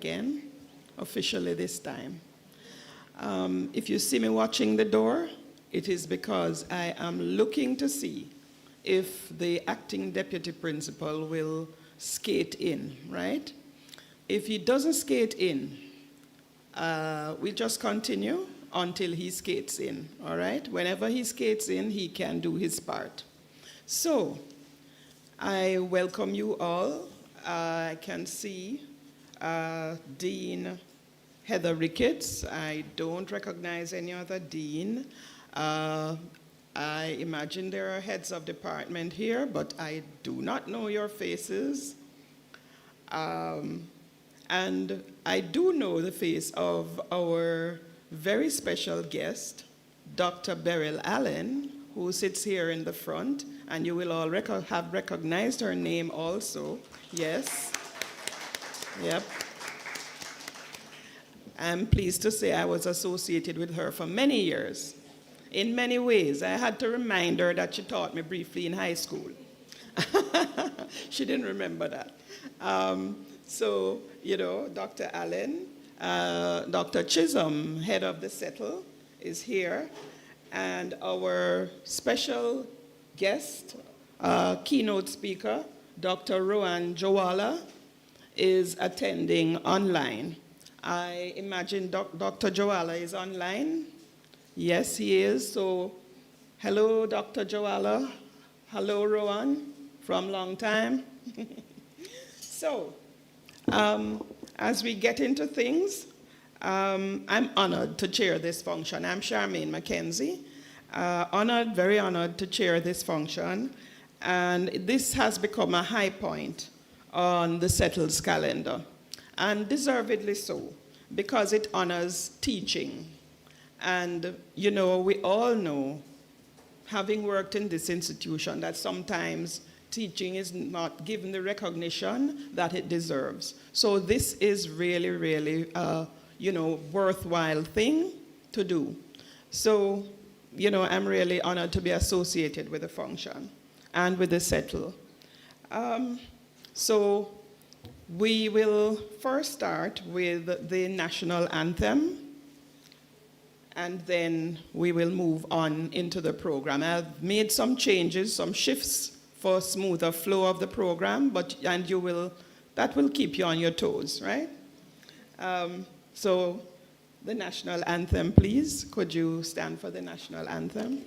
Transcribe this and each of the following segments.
again, officially this time. If you see me watching the door, it is because I am looking to see if the acting deputy principal will skate in, right? If he doesn't skate in, we just continue until he skates in, all right? Whenever he skates in, he can do his part. So, I welcome you all. I can see Dean Heather Ricketts. I don't recognize any other dean. I imagine there are heads of department here, but I do not know your faces. And I do know the face of our very special guest, Dr. Beryl Allen, who sits here in the front, and you will all have recognized her name also. Yes. Yep. I'm pleased to say I was associated with her for many years. In many ways, I had to remind her that she taught me briefly in high school. She didn't remember that. So, you know, Dr. Allen, Dr. Chisholm, head of the CETL, is here. And our special guest, keynote speaker, Dr. Rohan Jowallah, is attending online. I imagine Dr. Jowallah is online. Yes, he is. So, hello, Dr. Jowallah. Hello, Rohan, from long time. So, as we get into things, I'm honored to chair this function. I'm Charmaine McKenzie, very honored to chair this function. And this has become a high point on the CETL's calendar, and deservedly so, because it honors teaching. And, you know, we all know, having worked in this institution, that sometimes teaching is not given the recognition that it deserves. So this is really, really, you know, worthwhile thing to do. So, you know, I'm really honored to be associated with the function and with the CETL. So we will first start with the national anthem, and then we will move on into the program. I've made some changes, some shifts for smoother flow of the program, that will keep you on your toes, right? So the national anthem, please. Could you stand for the national anthem?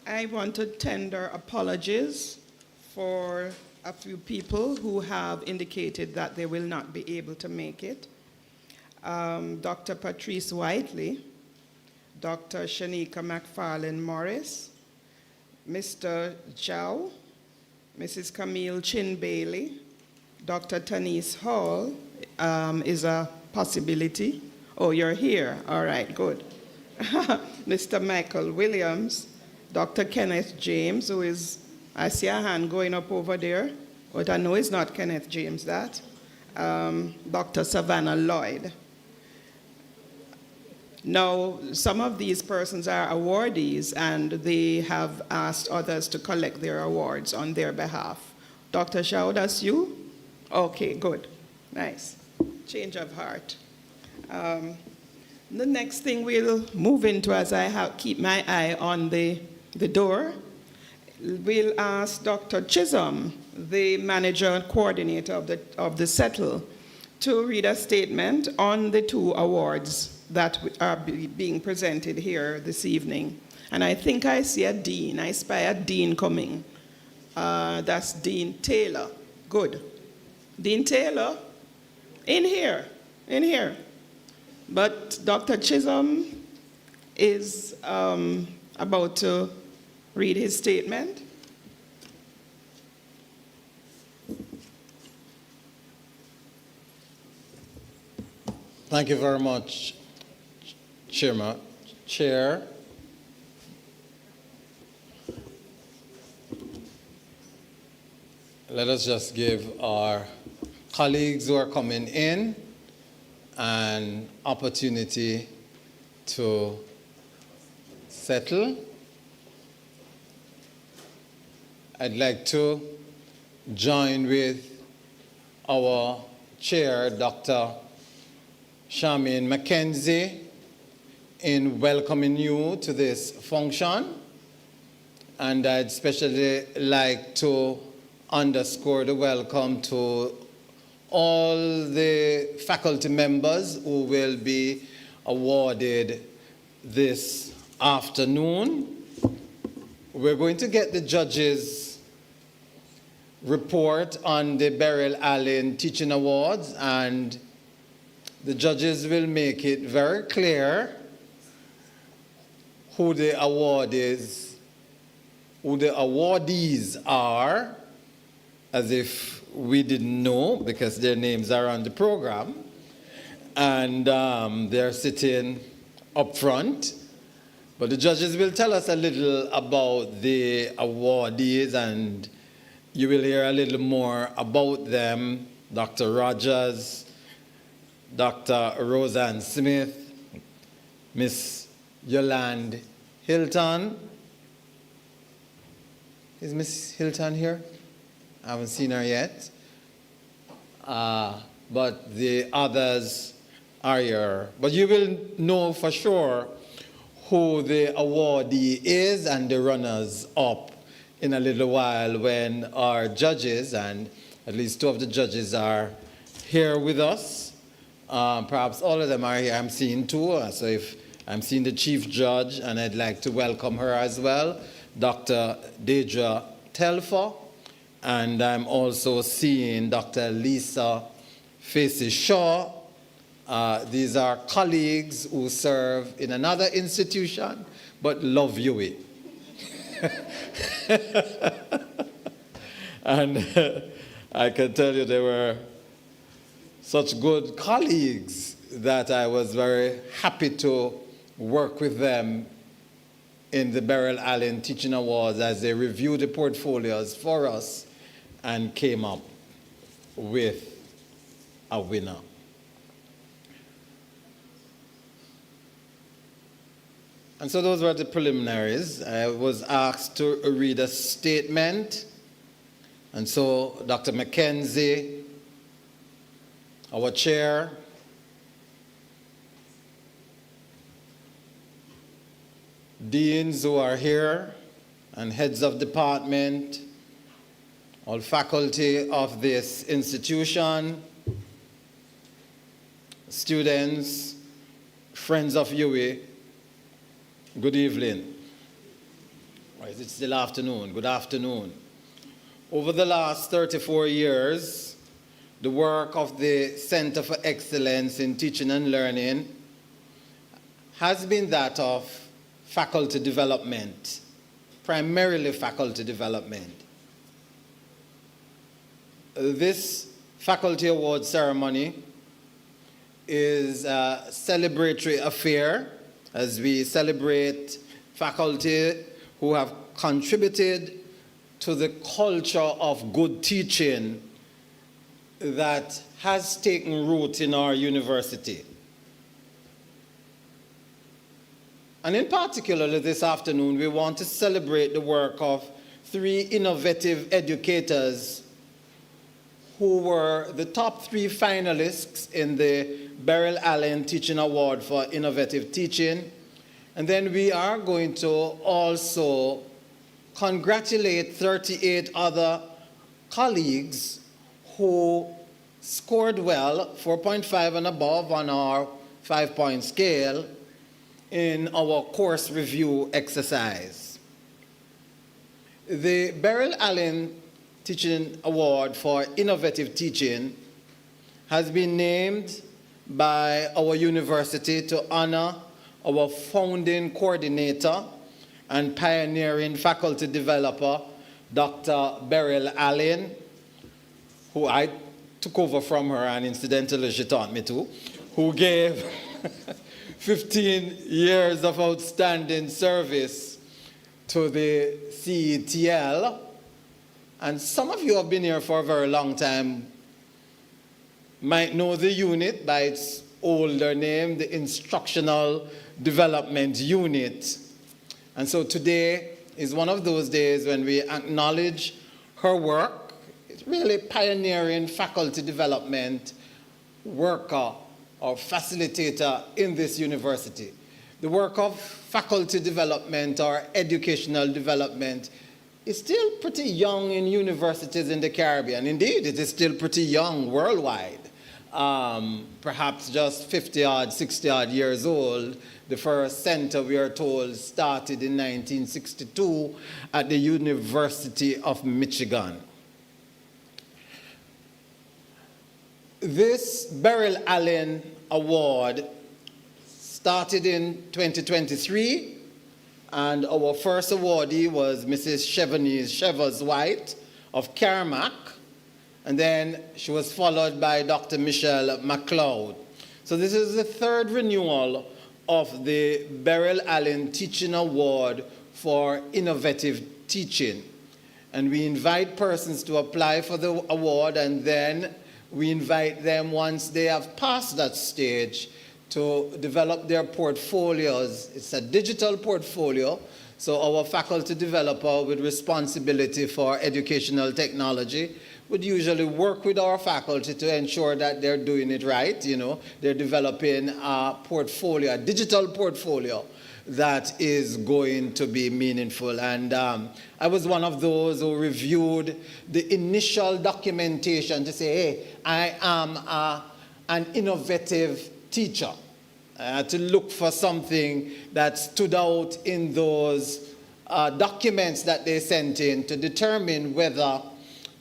I want to tender apologies for a few people who have indicated that they will not be able to make it. Dr. Patrice Whiteley, Dr. Shanika McFarlane Morris, Mr. Chow, Mrs. Camille Chin Bailey, Dr. Tanise Hall is a possibility. Oh, you're here. All right, good. Mr. Michael Williams, Dr. Kenneth James, who is, I see a hand going up over there, but I know it's not Kenneth James, that. Dr. Savannah Lloyd. Now, some of these persons are awardees, and they have asked others to collect their awards on their behalf. Dr. Shao, that's you? Okay, good. Nice. Change of heart. The next thing we'll move into, as I keep my eye on the door, we'll ask Dr. Chisholm, the manager and coordinator of the CETL, to read a statement on the 2 awards that are being presented here this evening. And I think I see a dean. I spy a dean coming. That's Dean Taylor. Good. Dean Taylor, in here, in here. But Dr. Chisholm is about to read his statement. Thank you very much, Chair. Let us just give our colleagues who are coming in an opportunity to settle. I'd like to join with our chair, Dr. Charmaine McKenzie, in welcoming you to this function. And I'd especially like to underscore the welcome to all the faculty members who will be awarded this afternoon. We're going to get the judges' report on the Beryl Allen Teaching Awards, and the judges will make it very clear who the awardees are, as if we didn't know, because their names are on the program, and they're sitting up front. But the judges will tell us a little about the awardees, and you will hear a little more about them. Dr. Rogers, Dr. Roseanne Smith, Miss Yolande Hilton. Is Miss Hilton here? I haven't seen her yet. But the others are here. But you will know for sure who the awardee is and the runners-up in a little while when our judges, and at least 2 of the judges are here with us. Perhaps all of them are here. I'm seeing 2. So if I'm seeing the chief judge, and I'd like to welcome her as well, Dr. Deidre Telfer. And I'm also seeing Dr. Lisa Facey Shaw. These are colleagues who serve in another institution, but love UWI. And I can tell you they were such good colleagues that I was very happy to work with them in the Beryl Allen Teaching Awards as they reviewed the portfolios for us and came up with a winner. And so those were the preliminaries. I was asked to read a statement. And so Dr. McKenzie, our chair, deans who are here, and heads of department, all faculty of this institution, students, friends of UWI, good evening. Or is it still afternoon? Good afternoon. Over the last 34 years, the work of the Center for Excellence in Teaching and Learning has been that of faculty development, primarily faculty development. This Faculty Award Ceremony is a celebratory affair as we celebrate faculty who have contributed to the culture of good teaching that has taken root in our university. And in particular, this afternoon, we want to celebrate the work of 3 innovative educators who were the top 3 finalists in the Beryl Allen Teaching Award for Innovative Teaching. And then we are going to also congratulate 38 other colleagues who scored well, 4.5 and above on our 5-point scale in our course review exercise. The Beryl Allen Teaching Award for Innovative Teaching has been named by our university to honor our founding coordinator and pioneering faculty developer, Dr. Beryl Allen, who I took over from her, and incidentally she taught me to, who gave 15 years of outstanding service to the CETL. And some of you have been here for a very long time, might know the unit by its older name, the Instructional Development Unit. And so today is one of those days when we acknowledge her work. It's really pioneering faculty development worker or facilitator in this university. The work of faculty development or educational development is still pretty young in universities in the Caribbean. Indeed, it is still pretty young worldwide. Perhaps just 50-odd, 60-odd years old. The first center, we are told, started in 1962 at the University of Michigan. This Beryl Allen Award started in 2023, and our first awardee was Mrs. Chevers White of Carmack, and then she was followed by Dr. Michelle McLeod. So this is the 3rd renewal of the Beryl Allen Teaching Award for Innovative Teaching. And we invite persons to apply for the award, and then we invite them, once they have passed that stage, to develop their portfolios. It's a digital portfolio, so our faculty developer with responsibility for educational technology would usually work with our faculty to ensure that they're doing it right. You know, they're developing a portfolio, a digital portfolio that is going to be meaningful. And I was one of those who reviewed the initial documentation to say, hey, I am an innovative teacher. I had to look for something that stood out in those documents that they sent in to determine whether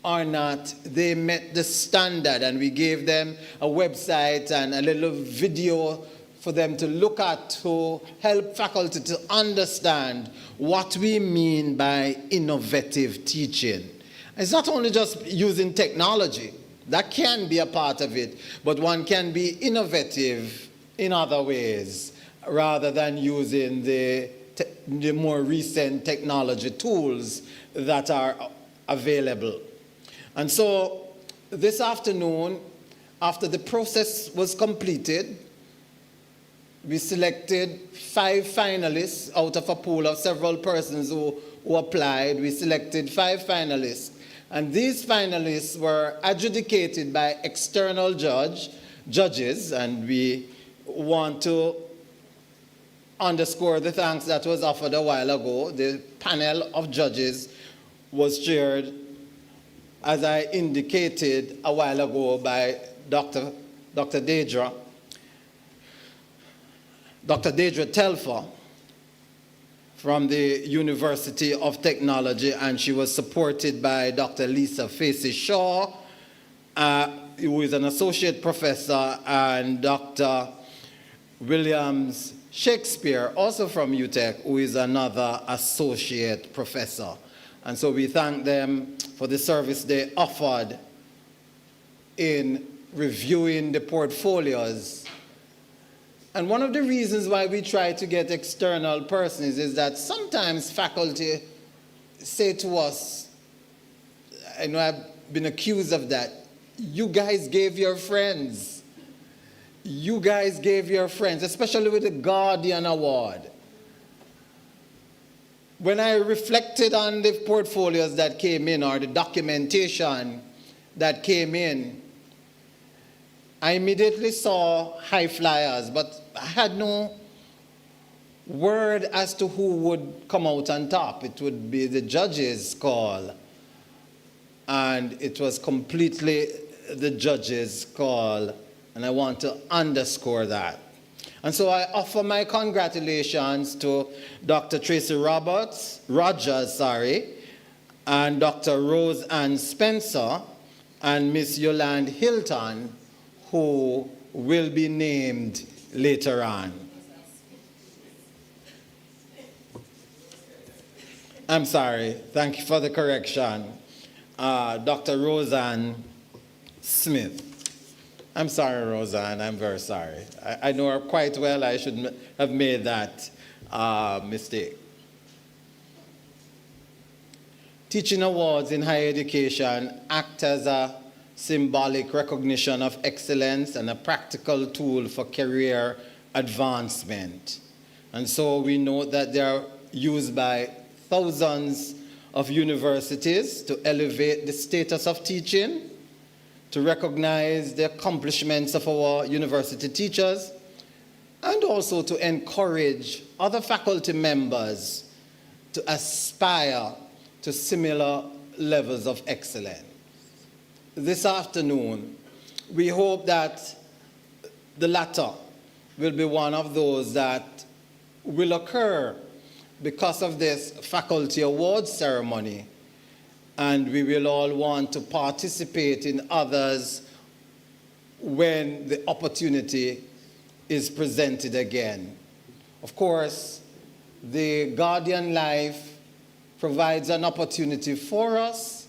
or not they met the standard. And we gave them a website and a little video for them to look at to help faculty to understand what we mean by innovative teaching. It's not only just using technology. That can be a part of it, but one can be innovative in other ways rather than using the more recent technology tools that are available. And so this afternoon, after the process was completed, we selected 5 finalists out of a pool of several persons who applied. We selected 5 finalists. And these finalists were adjudicated by external judges, and we want to underscore the thanks that was offered a while ago. The panel of judges was chaired, as I indicated a while ago, by Dr. Deidre Telfer from the University of Technology, and she was supported by Dr. Lisa Facey Shaw, who is an associate professor, and Dr. Williams Shakespeare, also from UTech, who is another associate professor. And so we thank them for the service they offered in reviewing the portfolios. And one of the reasons why we try to get external persons is that sometimes faculty say to us, I know I've been accused of that, you guys gave your friends. You guys gave your friends, especially with the Guardian Award. when I reflected on the portfolios that came in or the documentation that came in, I immediately saw high flyers, but I had no word as to who would come out on top. It would be the judge's call. And it was completely the judge's call. And I want to underscore that. And so I offer my congratulations to Dr. Tracy Rogers, and Dr. Rose Ann Spencer, and Miss Yolande Hilton, who will be named later on. I'm sorry, thank you for the correction. Dr. Roseanne Smith. I'm sorry, Roseanne, I'm very sorry. I know her quite well. I shouldn't have made that mistake. Teaching awards in higher education act as a symbolic recognition of excellence and a practical tool for career advancement. And so we know that they are used by thousands of universities to elevate the status of teaching, to recognize the accomplishments of our university teachers, and also to encourage other faculty members to aspire to similar levels of excellence. This afternoon, we hope that the latter will be one of those that will occur because of this Faculty Award Ceremony, and we will all want to participate in others when the opportunity is presented again. Of course, the Guardian Life provides an opportunity for us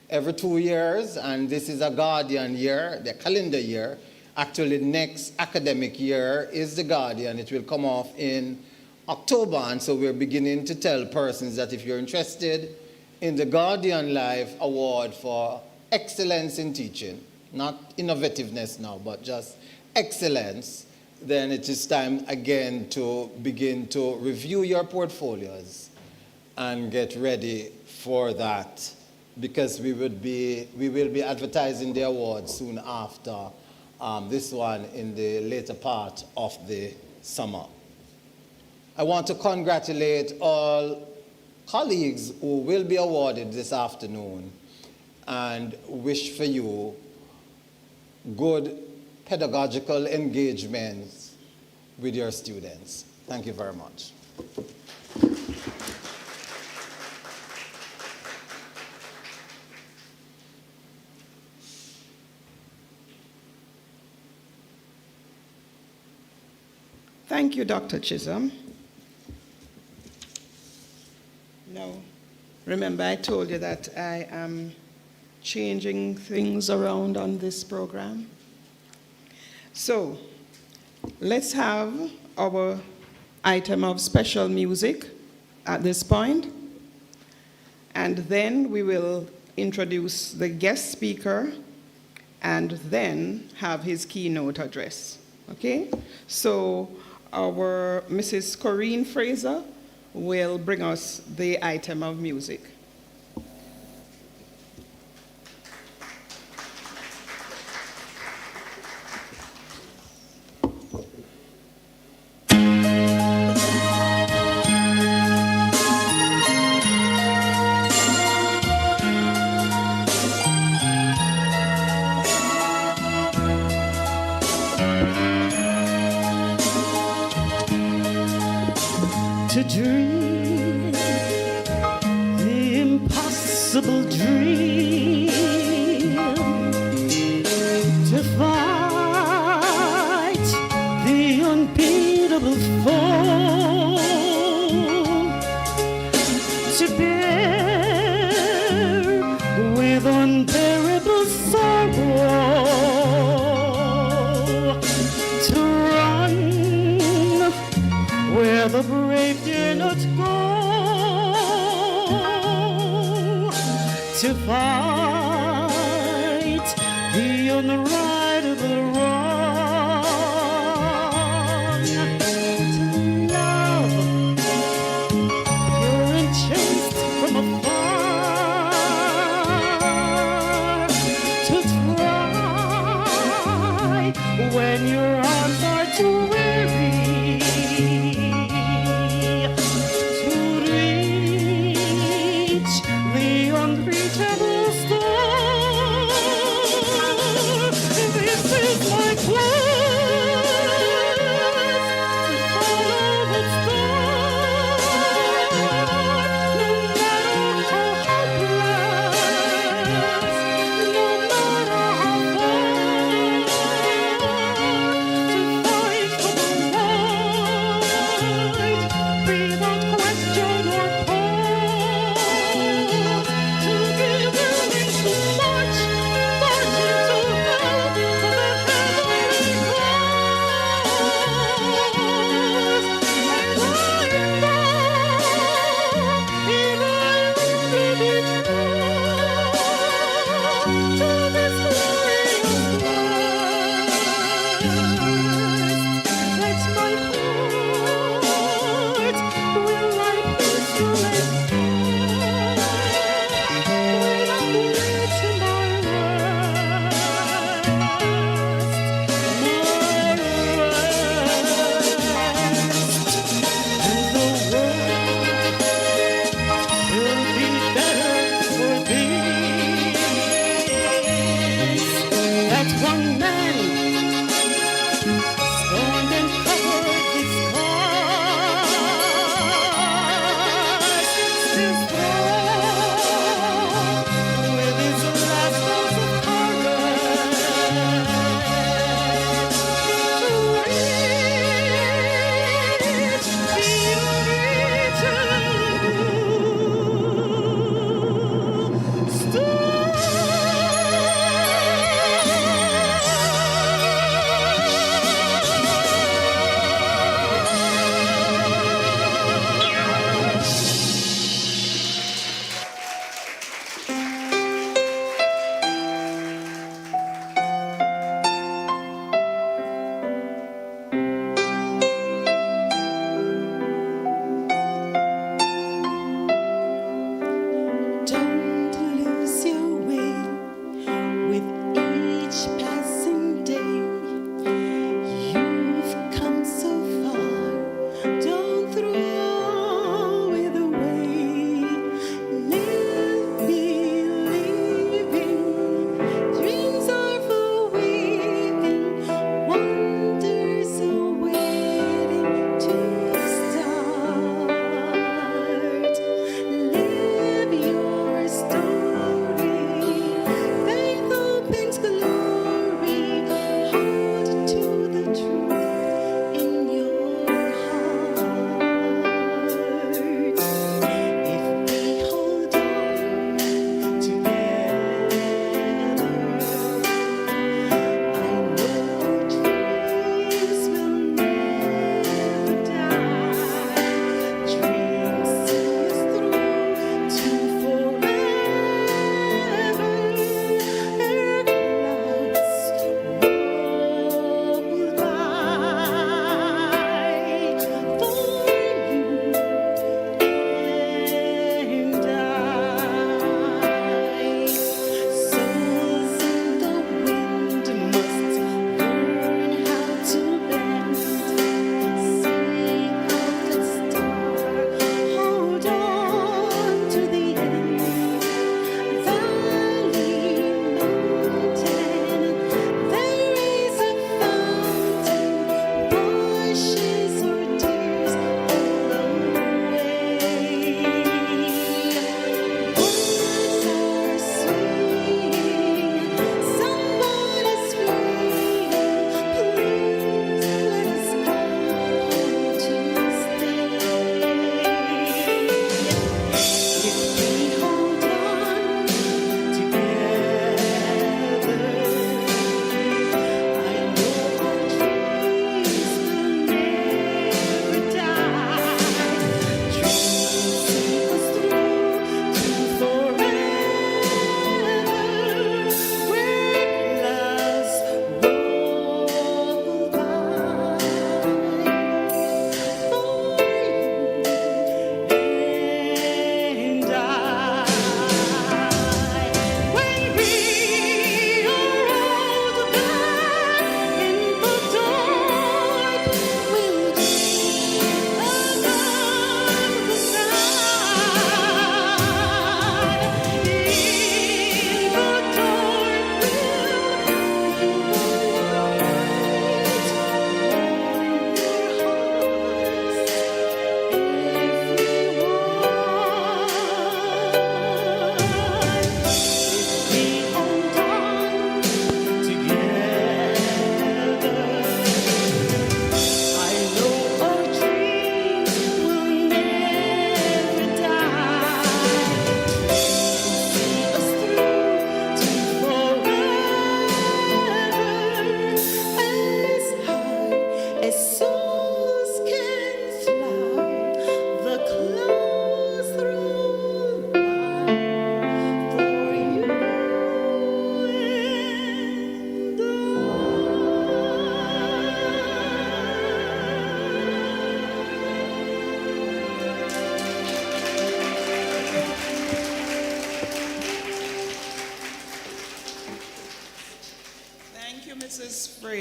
every 2 years, and this is a Guardian year, the calendar year. Actually, next academic year is the Guardian. It will come off in October, and so we're beginning to tell persons that if you're interested in the Guardian Life Award for excellence in teaching, not innovativeness now, but just excellence, then it is time again to begin to review your portfolios and get ready for that, because we will be advertising the awards soon after this one in the later part of the summer. I want to congratulate all colleagues who will be awarded this afternoon and wish for you good pedagogical engagements with your students. Thank you very much. Thank you, Dr. Chisholm. Now, remember I told you that I am changing things around on this program. So, let's have our item of special music at this point, and then we will introduce the guest speaker and then have his keynote address. Okay? So, our Mrs. Corinne Fraser will bring us the item of music. To dream the impossible dream, to fight the unbeatable foe, to bear with unbearable sorrow, to run where the brave dare not go, to fight the unrightable wrong, to love pure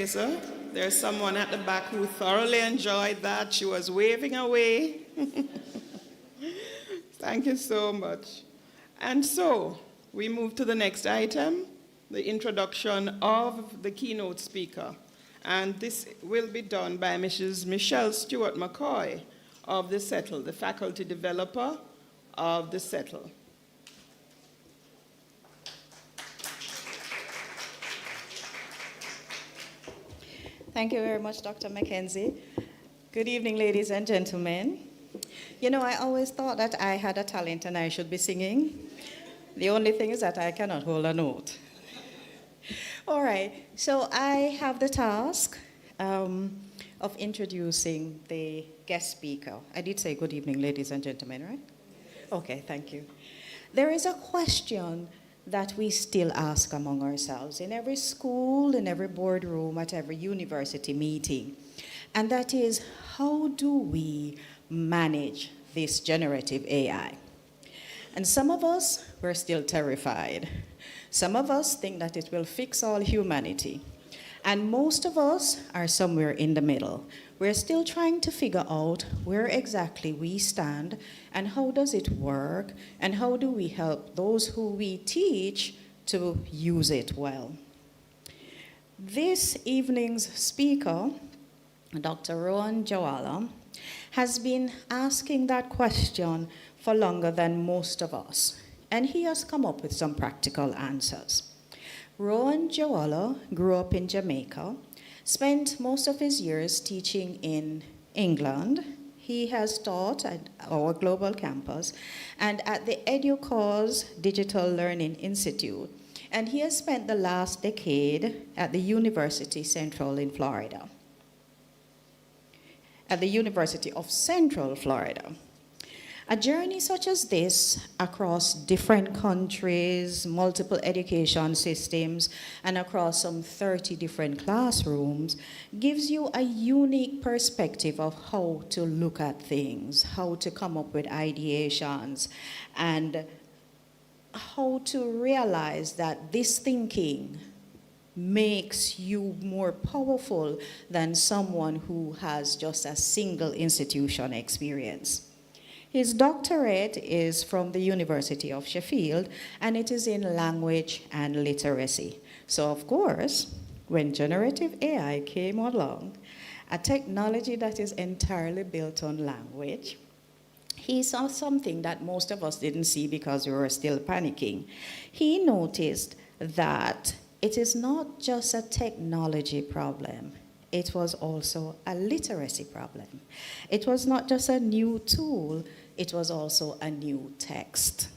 fundraiser. There's someone at the back who thoroughly enjoyed that. She was waving away. Thank you so much. And so we move to the next item, the introduction of the keynote speaker. And this will be done by Mrs. Michelle Stewart McCoy of the CETL, the faculty developer of the CETL. Thank you very much, Dr. Mackenzie. Good evening, ladies and gentlemen. You know, I always thought that I had a talent and I should be singing. The only thing is that I cannot hold a note. All right, so I have the task of introducing the guest speaker. I did say good evening, ladies and gentlemen, right? Okay, thank you. There is a question that we still ask among ourselves in every school, in every boardroom, at every university meeting. And that is, how do we manage this generative AI? And some of us, we're still terrified. Some of us think that it will fix all humanity. And most of us are somewhere in the middle. We're still trying to figure out where exactly we stand and how does it work and how do we help those who we teach to use it well. This evening's speaker, Dr. Rohan Jowallah, has been asking that question for longer than most of us, and he has come up with some practical answers. Rohan Jowallah grew up in Jamaica, spent most of his years teaching in England. He has taught at our global campus and at the EduCause Digital Learning Institute, and he has spent the last decade at the University of Central Florida. A journey such as this across different countries, multiple education systems, and across some 30 different classrooms gives you a unique perspective of how to look at things, how to come up with ideations, and how to realize that this thinking makes you more powerful than someone who has just a single institution experience. His doctorate is from the University of Sheffield, and it is in language and literacy. So, of course, when generative AI came along, a technology that is entirely built on language, he saw something that most of us didn't see because we were still panicking. He noticed that it is not just a technology problem. It was also a literacy problem. It was not just a new tool, it was also a new text.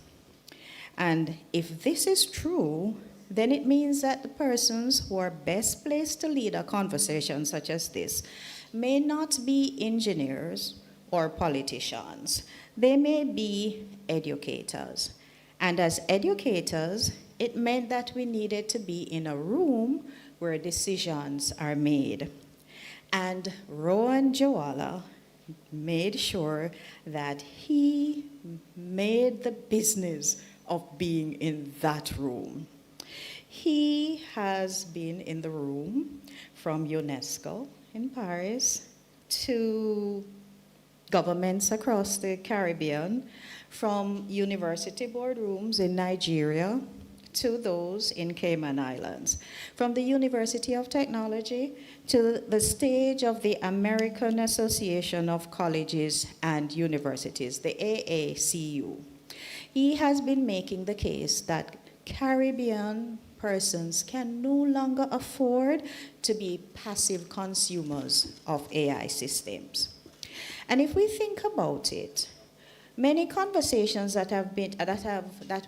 And if this is true, then it means that the persons who are best placed to lead a conversation such as this may not be engineers or politicians. They may be educators. And as educators, it meant that we needed to be in a room where decisions are made. And Rohan Jowallah made sure that he made the business of being in that room. He has been in the room from UNESCO in Paris to governments across the Caribbean, from university boardrooms in Nigeria to those in Cayman Islands, from the University of Technology to the stage of the American Association of Colleges and Universities, the AACU. He has been making the case that Caribbean persons can no longer afford to be passive consumers of AI systems. And if we think about it, many conversations that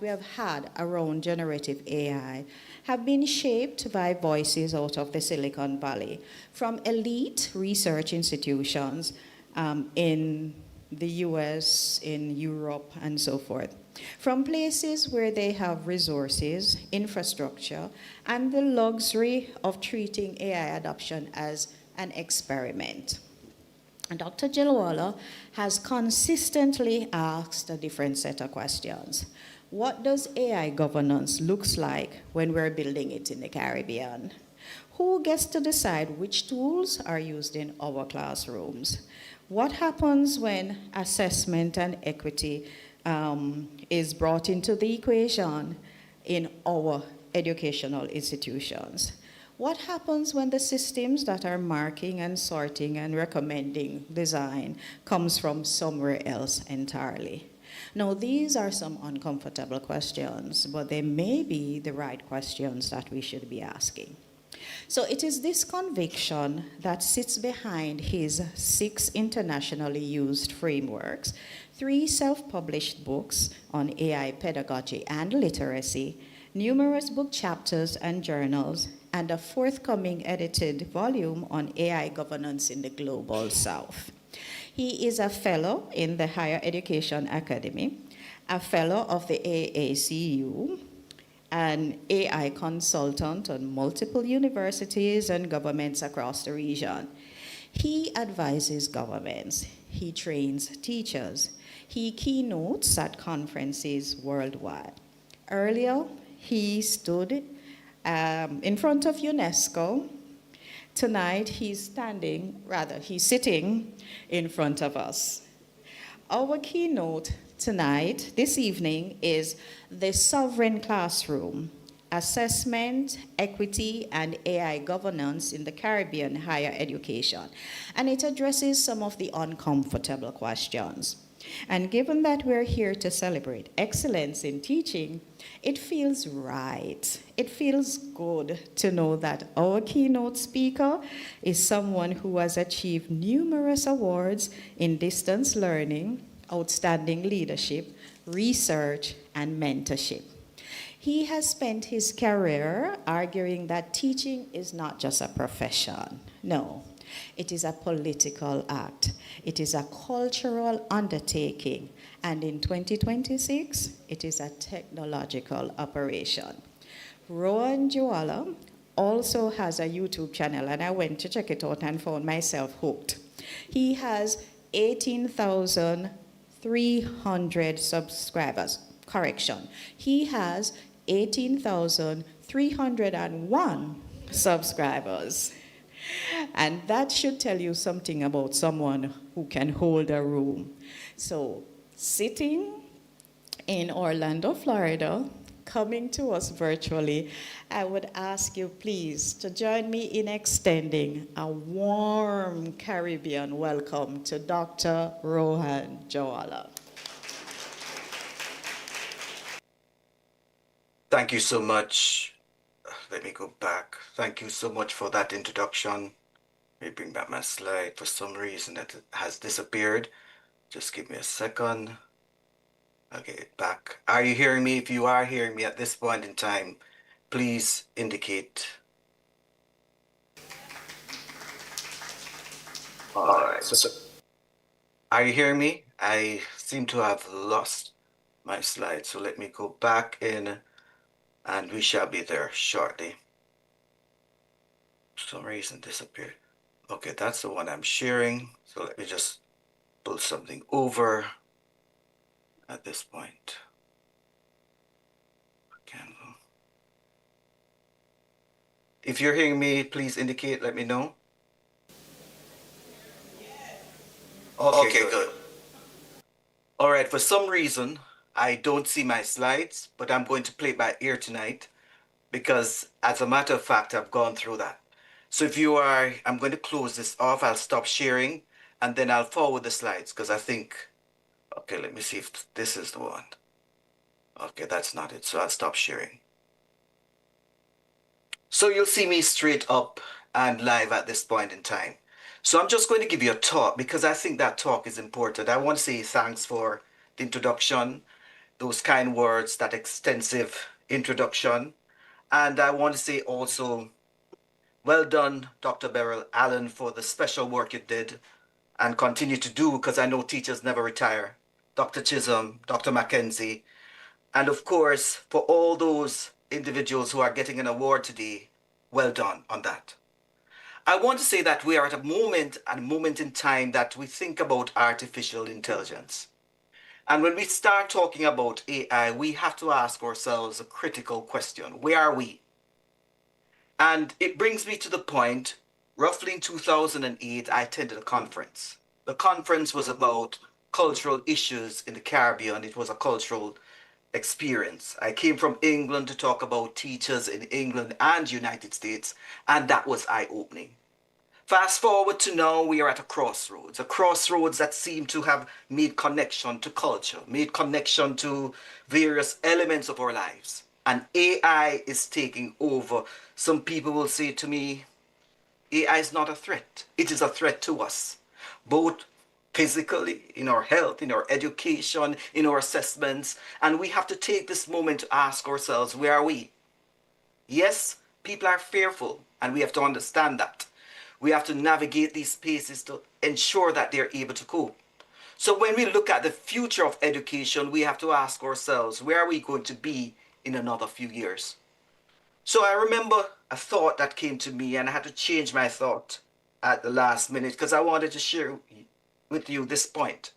we have had around generative AI have been shaped by voices out of the Silicon Valley, from elite research institutions in the US, in Europe, and so forth, from places where they have resources, infrastructure, and the luxury of treating AI adoption as an experiment. And Dr. Jowallah has consistently asked a different set of questions. What does AI governance look like when we're building it in the Caribbean? Who gets to decide which tools are used in our classrooms? What happens when assessment and equity is brought into the equation in our educational institutions? What happens when the systems that are marking and sorting and recommending design comes from somewhere else entirely? Now, these are some uncomfortable questions, but they may be the right questions that we should be asking. So it is this conviction that sits behind his 6 internationally used frameworks, 3 self-published books on AI pedagogy and literacy, numerous book chapters and journals, and a forthcoming edited volume on AI governance in the Global South. He is a fellow in the Higher Education Academy, a fellow of the AACU, an AI consultant on multiple universities and governments across the region. He advises governments, he trains teachers, he keynotes at conferences worldwide. Earlier, he stood in front of UNESCO. Tonight, he's sitting in front of us. Our keynote tonight, this evening, is the Sovereign Classroom, Assessment, Equity, and AI Governance in the Caribbean Higher Education. And it addresses some of the uncomfortable questions. And given that we're here to celebrate excellence in teaching, it feels right. It feels good to know that our keynote speaker is someone who has achieved numerous awards in distance learning, outstanding leadership, research, and mentorship. He has spent his career arguing that teaching is not just a profession. No, it is a political act. It is a cultural undertaking. And in 2026, it is a technological operation. Rohan Jowallah also has a YouTube channel, and I went to check it out and found myself hooked. He has 18,300 subscribers. Correction. He has 18,301 subscribers. And that should tell you something about someone who can hold a room. So, sitting in Orlando, Florida, coming to us virtually, I would ask you please to join me in extending a warm Caribbean welcome to Dr. Rohan Jowallah. Thank you so much. Let me go back. Thank you so much for that introduction. Let me bring back my slide. For some reason that has disappeared. Just give me a second. I'll get it back. Are you hearing me? If you are hearing me at this point in time, please indicate. All right. So, are you hearing me? I seem to have lost my slide. So let me go back in and we shall be there shortly. For some reason disappeared. Okay, that's the one I'm sharing. So let me just pull something over at this point. Canva. If you're hearing me, please indicate, let me know. Okay, good. All right, for some reason, I don't see my slides, but I'm going to play it by ear tonight because as a matter of fact, I've gone through that. So if you are, I'm going to close this off. I'll stop sharing and then I'll forward the slides because I think, okay, let me see if this is the one. Okay, that's not it. So I'll stop sharing. So you'll see me straight up and live at this point in time. So I'm just going to give you a talk because I think that talk is important. I want to say thanks for the introduction, those kind words, that extensive introduction. And I want to say also, well done, Dr. Beryl Allen, for the special work you did and continue to do because I know teachers never retire. Dr. Chisholm, Dr. Mackenzie, and of course, for all those individuals who are getting an award today, well done on that. I want to say that we are at a moment in time that we think about artificial intelligence. And when we start talking about AI, we have to ask ourselves a critical question. Where are we? And it brings me to the point, roughly in 2008, I attended a conference. The conference was about cultural issues in the Caribbean. It was a cultural experience. I came from England to talk about teachers in England and United States, and that was eye-opening. Fast forward to now, we are at a crossroads that seem to have made connection to culture, made connection to various elements of our lives. And AI is taking over. Some people will say to me, AI is not a threat. It is a threat to us, both physically, in our health, in our education, in our assessments. And we have to take this moment to ask ourselves, where are we? Yes, people are fearful, and we have to understand that. We have to navigate these spaces to ensure that they're able to cope. So when we look at the future of education, we have to ask ourselves, where are we going to be in another few years? So I remember a thought that came to me, and I had to change my thought at the last minute because I wanted to share with you this point.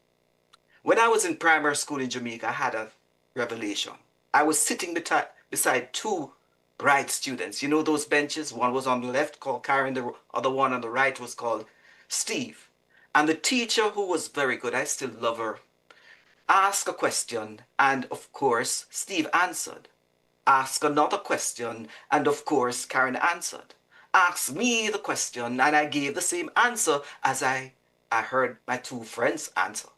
When I was in primary school in Jamaica, I had a revelation. I was sitting beside two bright students. You know those benches? One was on the left called Karen, the other one on the right was called Steve. And the teacher, who was very good, I still love her, asked a question, and of course, Steve answered. Ask another question, and of course, Karen answered. Asked me the question, and I gave the same answer as I heard my two friends answer.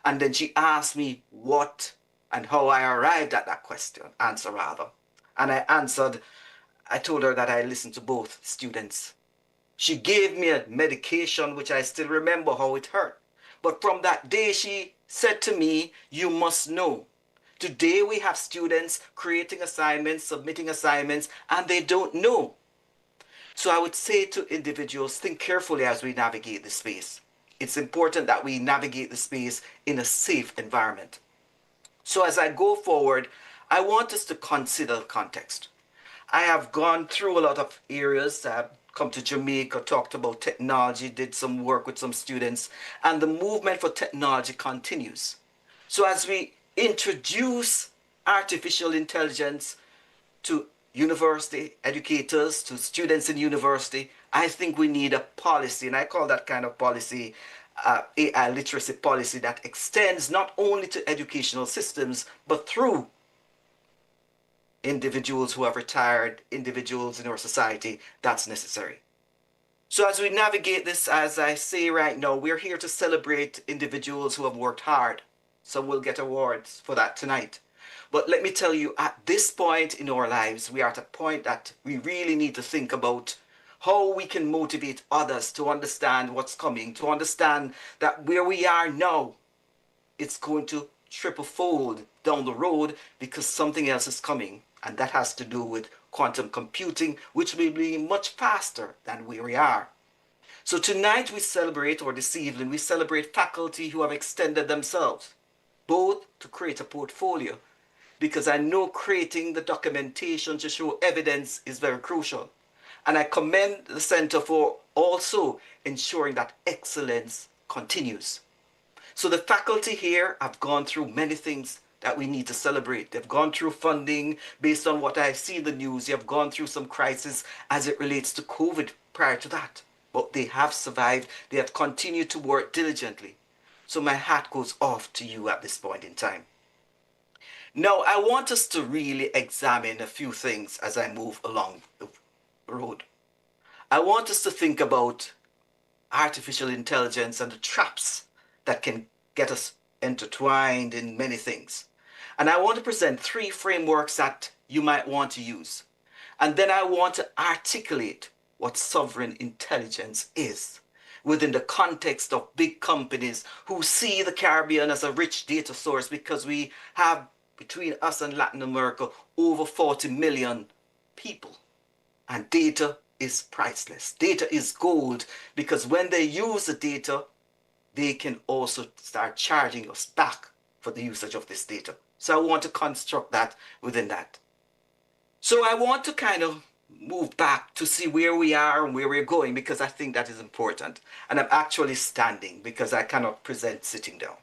And then she asked me what and how I arrived at that answer rather. And I answered, I told her that I listened to both students. She gave me a medication, which I still remember how it hurt. But from that day, she said to me, you must know. Today we have students creating assignments, submitting assignments, and they don't know. So I would say to individuals, think carefully as we navigate the space. It's important that we navigate the space in a safe environment. So as I go forward, I want us to consider context. I have gone through a lot of areas. I've come to Jamaica, talked about technology, did some work with some students, and the movement for technology continues. So as we introduce artificial intelligence to university educators, to students in university, I think we need a policy, and I call that kind of policy AI literacy policy that extends not only to educational systems, but through individuals who have retired, individuals in our society. That's necessary. So as we navigate this, as I say right now, we're here to celebrate individuals who have worked hard. Some will get awards for that tonight. But let me tell you, at this point in our lives, we are at a point that we really need to think about how we can motivate others to understand what's coming, to understand that where we are now, it's going to triple-fold down the road because something else is coming. And that has to do with quantum computing, which will be much faster than where we are. So tonight we celebrate, or this evening, we celebrate faculty who have extended themselves, both to create a portfolio, because I know creating the documentation to show evidence is very crucial. And I commend the Center for also ensuring that excellence continues. So the faculty here have gone through many things that we need to celebrate. They've gone through funding based on what I see in the news. They have gone through some crisis as it relates to COVID prior to that. But they have survived. They have continued to work diligently. So my hat goes off to you at this point in time. Now, I want us to really examine a few things as I move along the road. I want us to think about artificial intelligence and the traps that can get us intertwined in many things. And I want to present 3 frameworks that you might want to use. And then I want to articulate what sovereign intelligence is within the context of big companies who see the Caribbean as a rich data source because we have, between us and Latin America, over 40 million people. And data is priceless. Data is gold because when they use the data, they can also start charging us back for the usage of this data. So I want to construct that within that. So I want to kind of move back to see where we are and where we're going because I think that is important. And I'm actually standing because I cannot present sitting down.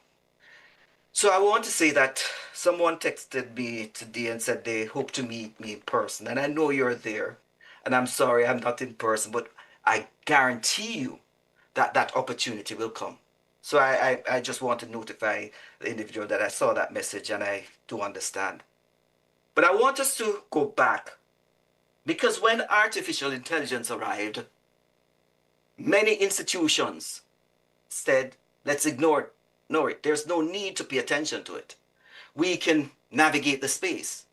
So I want to say that someone texted me today and said they hope to meet me in person. And I know you're there. And I'm sorry I'm not in person, but I guarantee you that that opportunity will come. So I just want to notify the individual that I saw that message and I do understand. But I want us to go back because when artificial intelligence arrived, many institutions said, let's ignore it. There's no need to pay attention to it. We can navigate the space.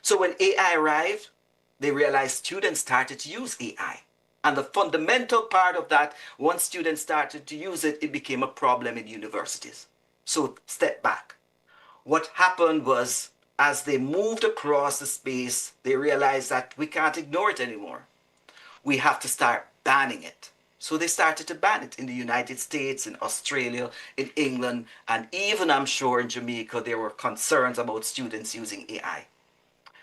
So when AI arrived, they realized students started to use AI. And the fundamental part of that, once students started to use it, it became a problem in universities. So step back. What happened was, as they moved across the space, they realized that we can't ignore it anymore. We have to start banning it. So they started to ban it in the United States, in Australia, in England, and even I'm sure in Jamaica, there were concerns about students using AI.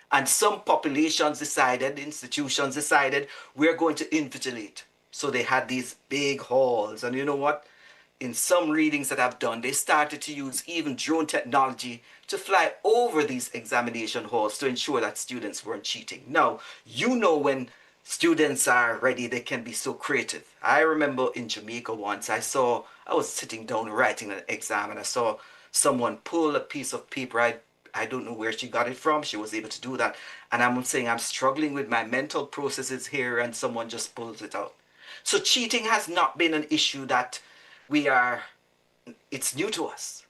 And some populations decided, institutions decided, we're going to invigilate. So they had these big halls. And you know what? In some readings that I've done, they started to use even drone technology to fly over these examination halls to ensure that students weren't cheating. Now, you know when students are ready, they can be so creative. I remember in Jamaica once, I was sitting down writing an exam and I saw someone pull a piece of paper. I don't know where she got it from. She was able to do that. And I'm saying I'm struggling with my mental processes here and someone just pulls it out. So cheating has not been an issue that it's new to us.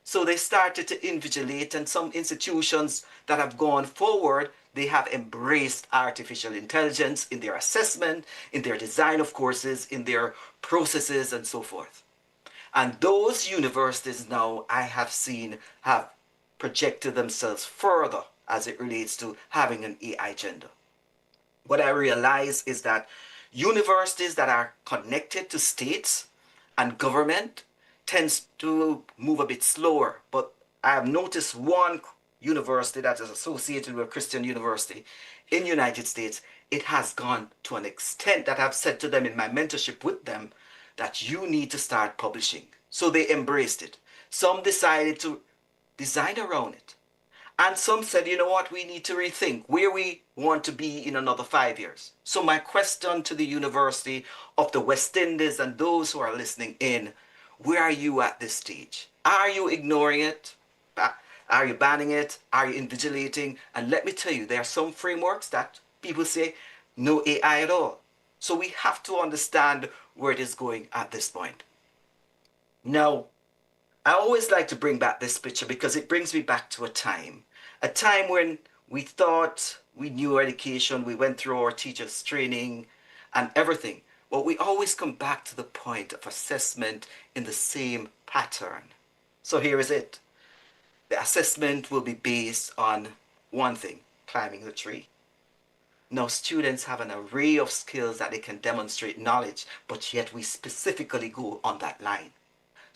So they started to invigilate, and some institutions that have gone forward, they have embraced artificial intelligence in their assessment, in their design of courses, in their processes, and so forth. And those universities now I have seen have projected themselves further as it relates to having an AI agenda. What I realize is that universities that are connected to states and government tends to move a bit slower. But I have noticed one university that is associated with a Christian university in the United States, it has gone to an extent that I've said to them in my mentorship with them that you need to start publishing. So they embraced it. Some decided to design around it. And some said, you know what, we need to rethink where we want to be in another 5 years. So my question to the University of the West Indies and those who are listening in, where are you at this stage? Are you ignoring it? Are you banning it? Are you invigilating? And let me tell you, there are some frameworks that people say, no AI at all. So we have to understand where it is going at this point. Now, I always like to bring back this picture because it brings me back to a time when we thought we knew education, we went through our teachers' training and everything, but we always come back to the point of assessment in the same pattern. So here is it. The assessment will be based on one thing, climbing the tree. Now, students have an array of skills that they can demonstrate knowledge, but yet we specifically go on that line.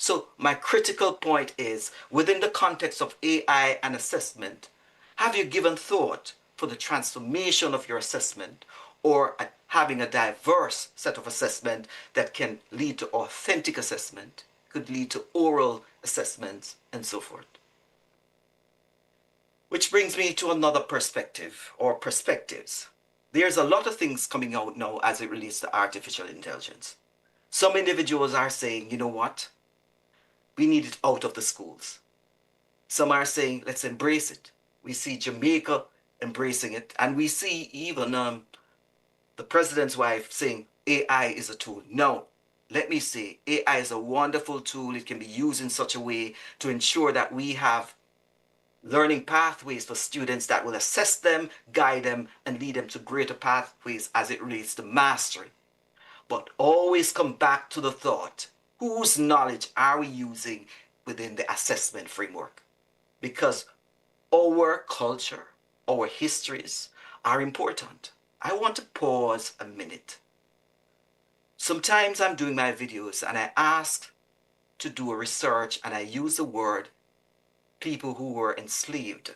So my critical point is, within the context of AI and assessment, have you given thought for the transformation of your assessment or having a diverse set of assessment that can lead to authentic assessment, could lead to oral assessments, and so forth? Which brings me to another perspective or perspectives. There's a lot of things coming out now as it relates to artificial intelligence. Some individuals are saying, you know what? We need it out of the schools. Some are saying, let's embrace it. We see Jamaica embracing it. And we see even the president's wife saying AI is a tool. No, let me say, AI is a wonderful tool. It can be used in such a way to ensure that we have learning pathways for students that will assess them, guide them, and lead them to greater pathways as it relates to mastery. But always come back to the thought, whose knowledge are we using within the assessment framework? Because our culture, our histories are important. I want to pause a minute. Sometimes I'm doing my videos and I ask to do a research and I use the word people who were enslaved.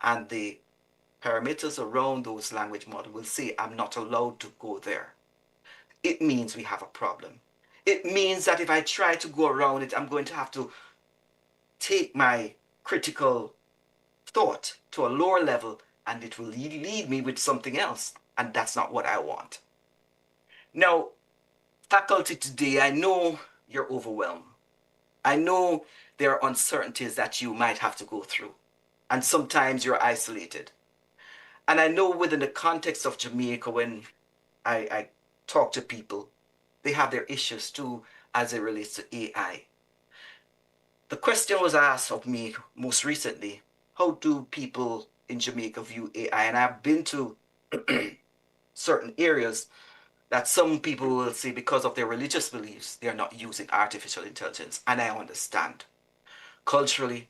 And the parameters around those language models will say I'm not allowed to go there. It means we have a problem. It means that if I try to go around it, I'm going to have to take my critical thought to a lower level and it will lead me with something else. and that's not what I want. Now, faculty today, I know you're overwhelmed. I know there are uncertainties that you might have to go through, and sometimes you're isolated. And I know within the context of Jamaica, when I talk to people, they have their issues too as it relates to AI. The question was asked of me most recently, how do people in Jamaica view AI? And I've been to certain areas that some people will say because of their religious beliefs, they are not using artificial intelligence. And I understand. Culturally,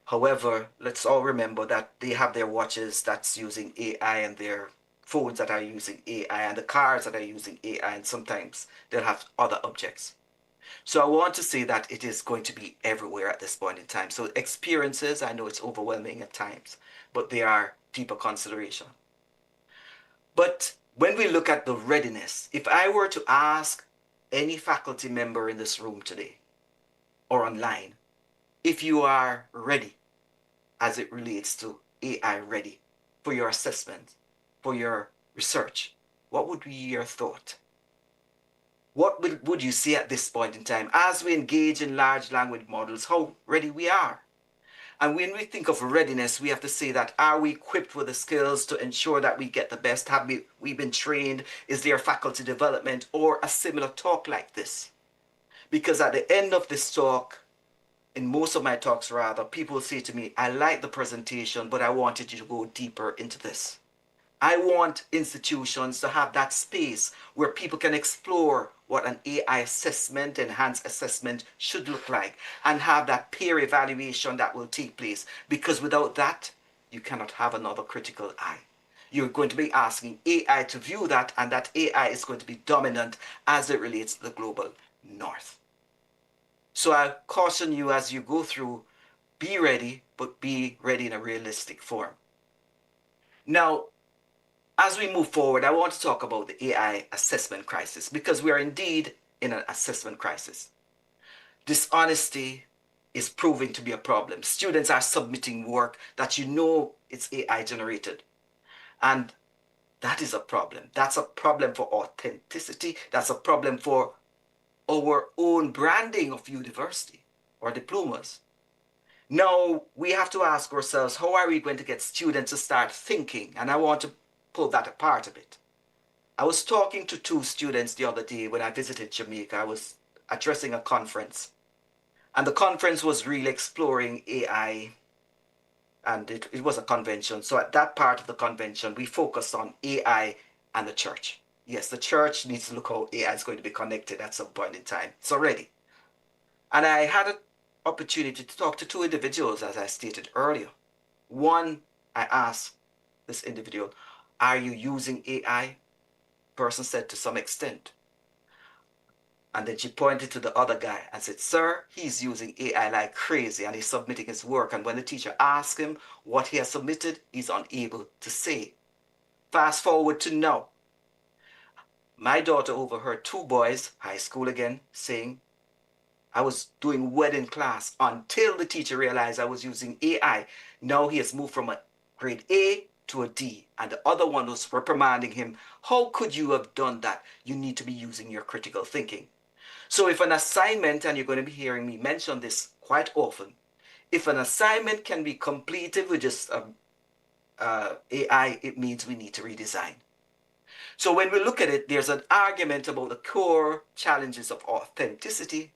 however, let's all remember that they have their watches that's using AI and their phones that are using AI and the cars that are using AI, and sometimes they'll have other objects. So I want to say that it is going to be everywhere at this point in time. So experiences, I know it's overwhelming at times, but there are deeper consideration. But when we look at the readiness, if I were to ask any faculty member in this room today or online, if you are ready as it relates to AI ready for your assessment, for your research, what would be your thought? What would you say at this point in time as we engage in large language models, how ready we are? And when we think of readiness, we have to say that, are we equipped with the skills to ensure that we get the best? Have we been trained? Is there faculty development or a similar talk like this? Because at the end of this talk, in most of my talks rather, people say to me, I like the presentation, but I wanted you to go deeper into this. I want institutions to have that space where people can explore what an AI assessment, enhanced assessment should look like, and have that peer evaluation that will take place. Because without that, you cannot have another critical eye. You're going to be asking AI to view that, and that AI is going to be dominant as it relates to the global north. So I caution you as you go through, be ready, but be ready in a realistic form. Now, as we move forward, I want to talk about the AI assessment crisis, because we are indeed in an assessment crisis. Dishonesty is proving to be a problem. Students are submitting work that you know it's AI generated. And that is a problem. That's a problem for authenticity. That's a problem for our own branding of university or diplomas. Now, we have to ask ourselves, how are we going to get students to start thinking? And I want to pull that apart a bit. I was talking to two students the other day when I visited Jamaica. I was addressing a conference, and the conference was really exploring AI, and it was a convention. So at that part of the convention, we focused on AI and the church. Yes, the church needs to look how AI is going to be connected at some point in time. It's already. And I had an opportunity to talk to two individuals, as I stated earlier. One, I asked this individual, are you using AI? Person said to some extent. And then she pointed to the other guy and said, sir, he's using AI like crazy and he's submitting his work. And when the teacher asked him what he has submitted, he's unable to say. Fast forward to now. My daughter overheard two boys, high school again, saying, I was doing well in class until the teacher realized I was using AI. Now he has moved from a grade A to a D, and the other one was reprimanding him. How could you have done that? You need to be using your critical thinking. So if an assignment, and you're going to be hearing me mention this quite often, if an assignment can be completed with just AI, it means we need to redesign. So when we look at it, there's an argument about the core challenges of authenticity,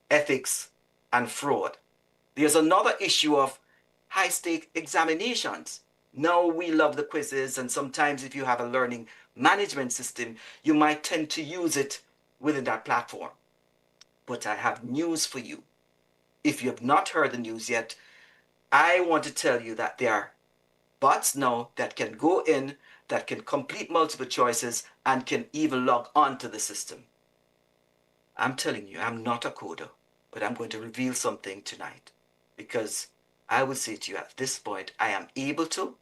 ethics, and fraud. There's another issue of high-stake examinations. Now we love the quizzes, and sometimes if you have a learning management system, you might tend to use it within that platform. But I have news for you. If you have not heard the news yet, I want to tell you that there are bots now that can go in, that can complete multiple choices, and can even log on to the system. I'm telling you, I'm not a coder, but I'm going to reveal something tonight, because I will say to you at this point, I am able to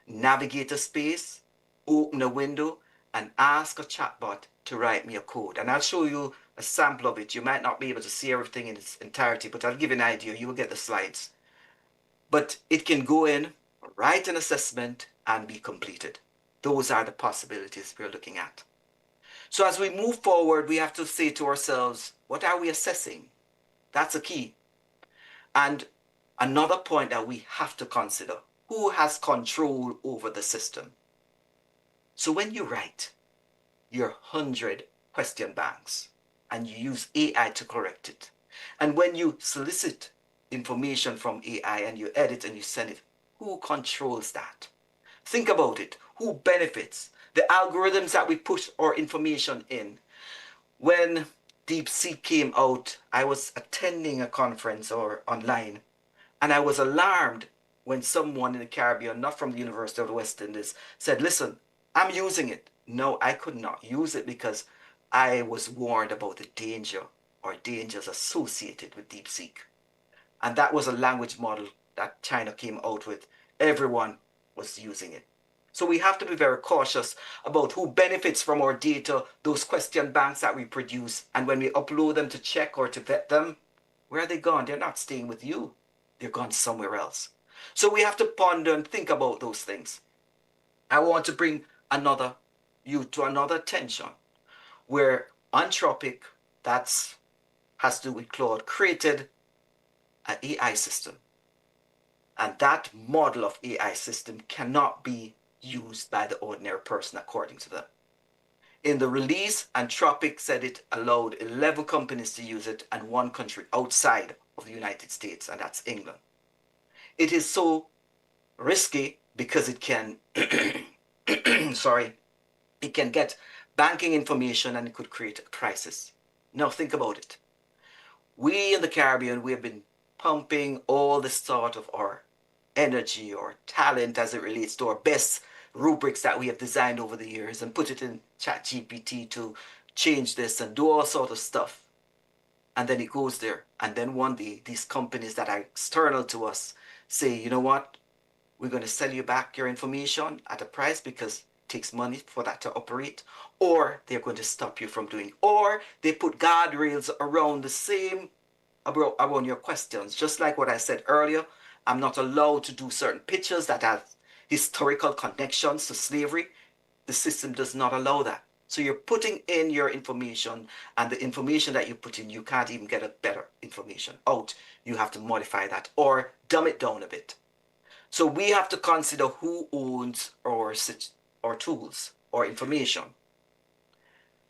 navigate a space, open a window, and ask a chatbot to write me a code. And I'll show you a sample of it. You might not be able to see everything in its entirety, but I'll give you an idea. You will get the slides. But it can go in, write an assessment, and be completed. Those are the possibilities we're looking at. So as we move forward, we have to say to ourselves, what are we assessing? That's a key. And another point that we have to consider, who has control over the system? So when you write your 100 question banks and you use AI to correct it, and when you solicit information from AI and you edit and you send it, who controls that? Think about it. Who benefits? The algorithms that we push our information in. When DeepSeek came out, I was attending a conference or online, and I was alarmed when someone in the Caribbean, not from the University of the West Indies, said, listen, I'm using it. No, I could not use it because I was warned about the danger or dangers associated with DeepSeek. And that was a language model that China came out with. Everyone was using it. So we have to be very cautious about who benefits from our data, those question banks that we produce, and when we upload them to check or to vet them, where are they gone? They're not staying with you. They're gone somewhere else. So we have to ponder and think about those things. I want to bring you to another tension where Anthropic, has to do with Claude, created an AI system. And that model of AI system cannot be used by the ordinary person according to them. In the release, Anthropic said it allowed 11 companies to use it and one country outside of the United States, and that's England. It is so risky because it can, it can get banking information and it could create a crisis. Now think about it. We in the Caribbean, we have been pumping all the sort of our energy or talent as it relates to our best rubrics that we have designed over the years and put it in ChatGPT to change this and do all sort of stuff. And then it goes there. And then one day, these companies that are external to us say, you know what? We're going to sell you back your information at a price because it takes money for that to operate. Or they're going to stop you from doing. Or they put guardrails around the same, around your questions. Just like what I said earlier, I'm not allowed to do certain pictures that have historical connections to slavery. The system does not allow that. So you're putting in your information, and the information that you put in, you can't even get a better information out. You have to modify that or dumb it down a bit. So we have to consider who owns our tools or information.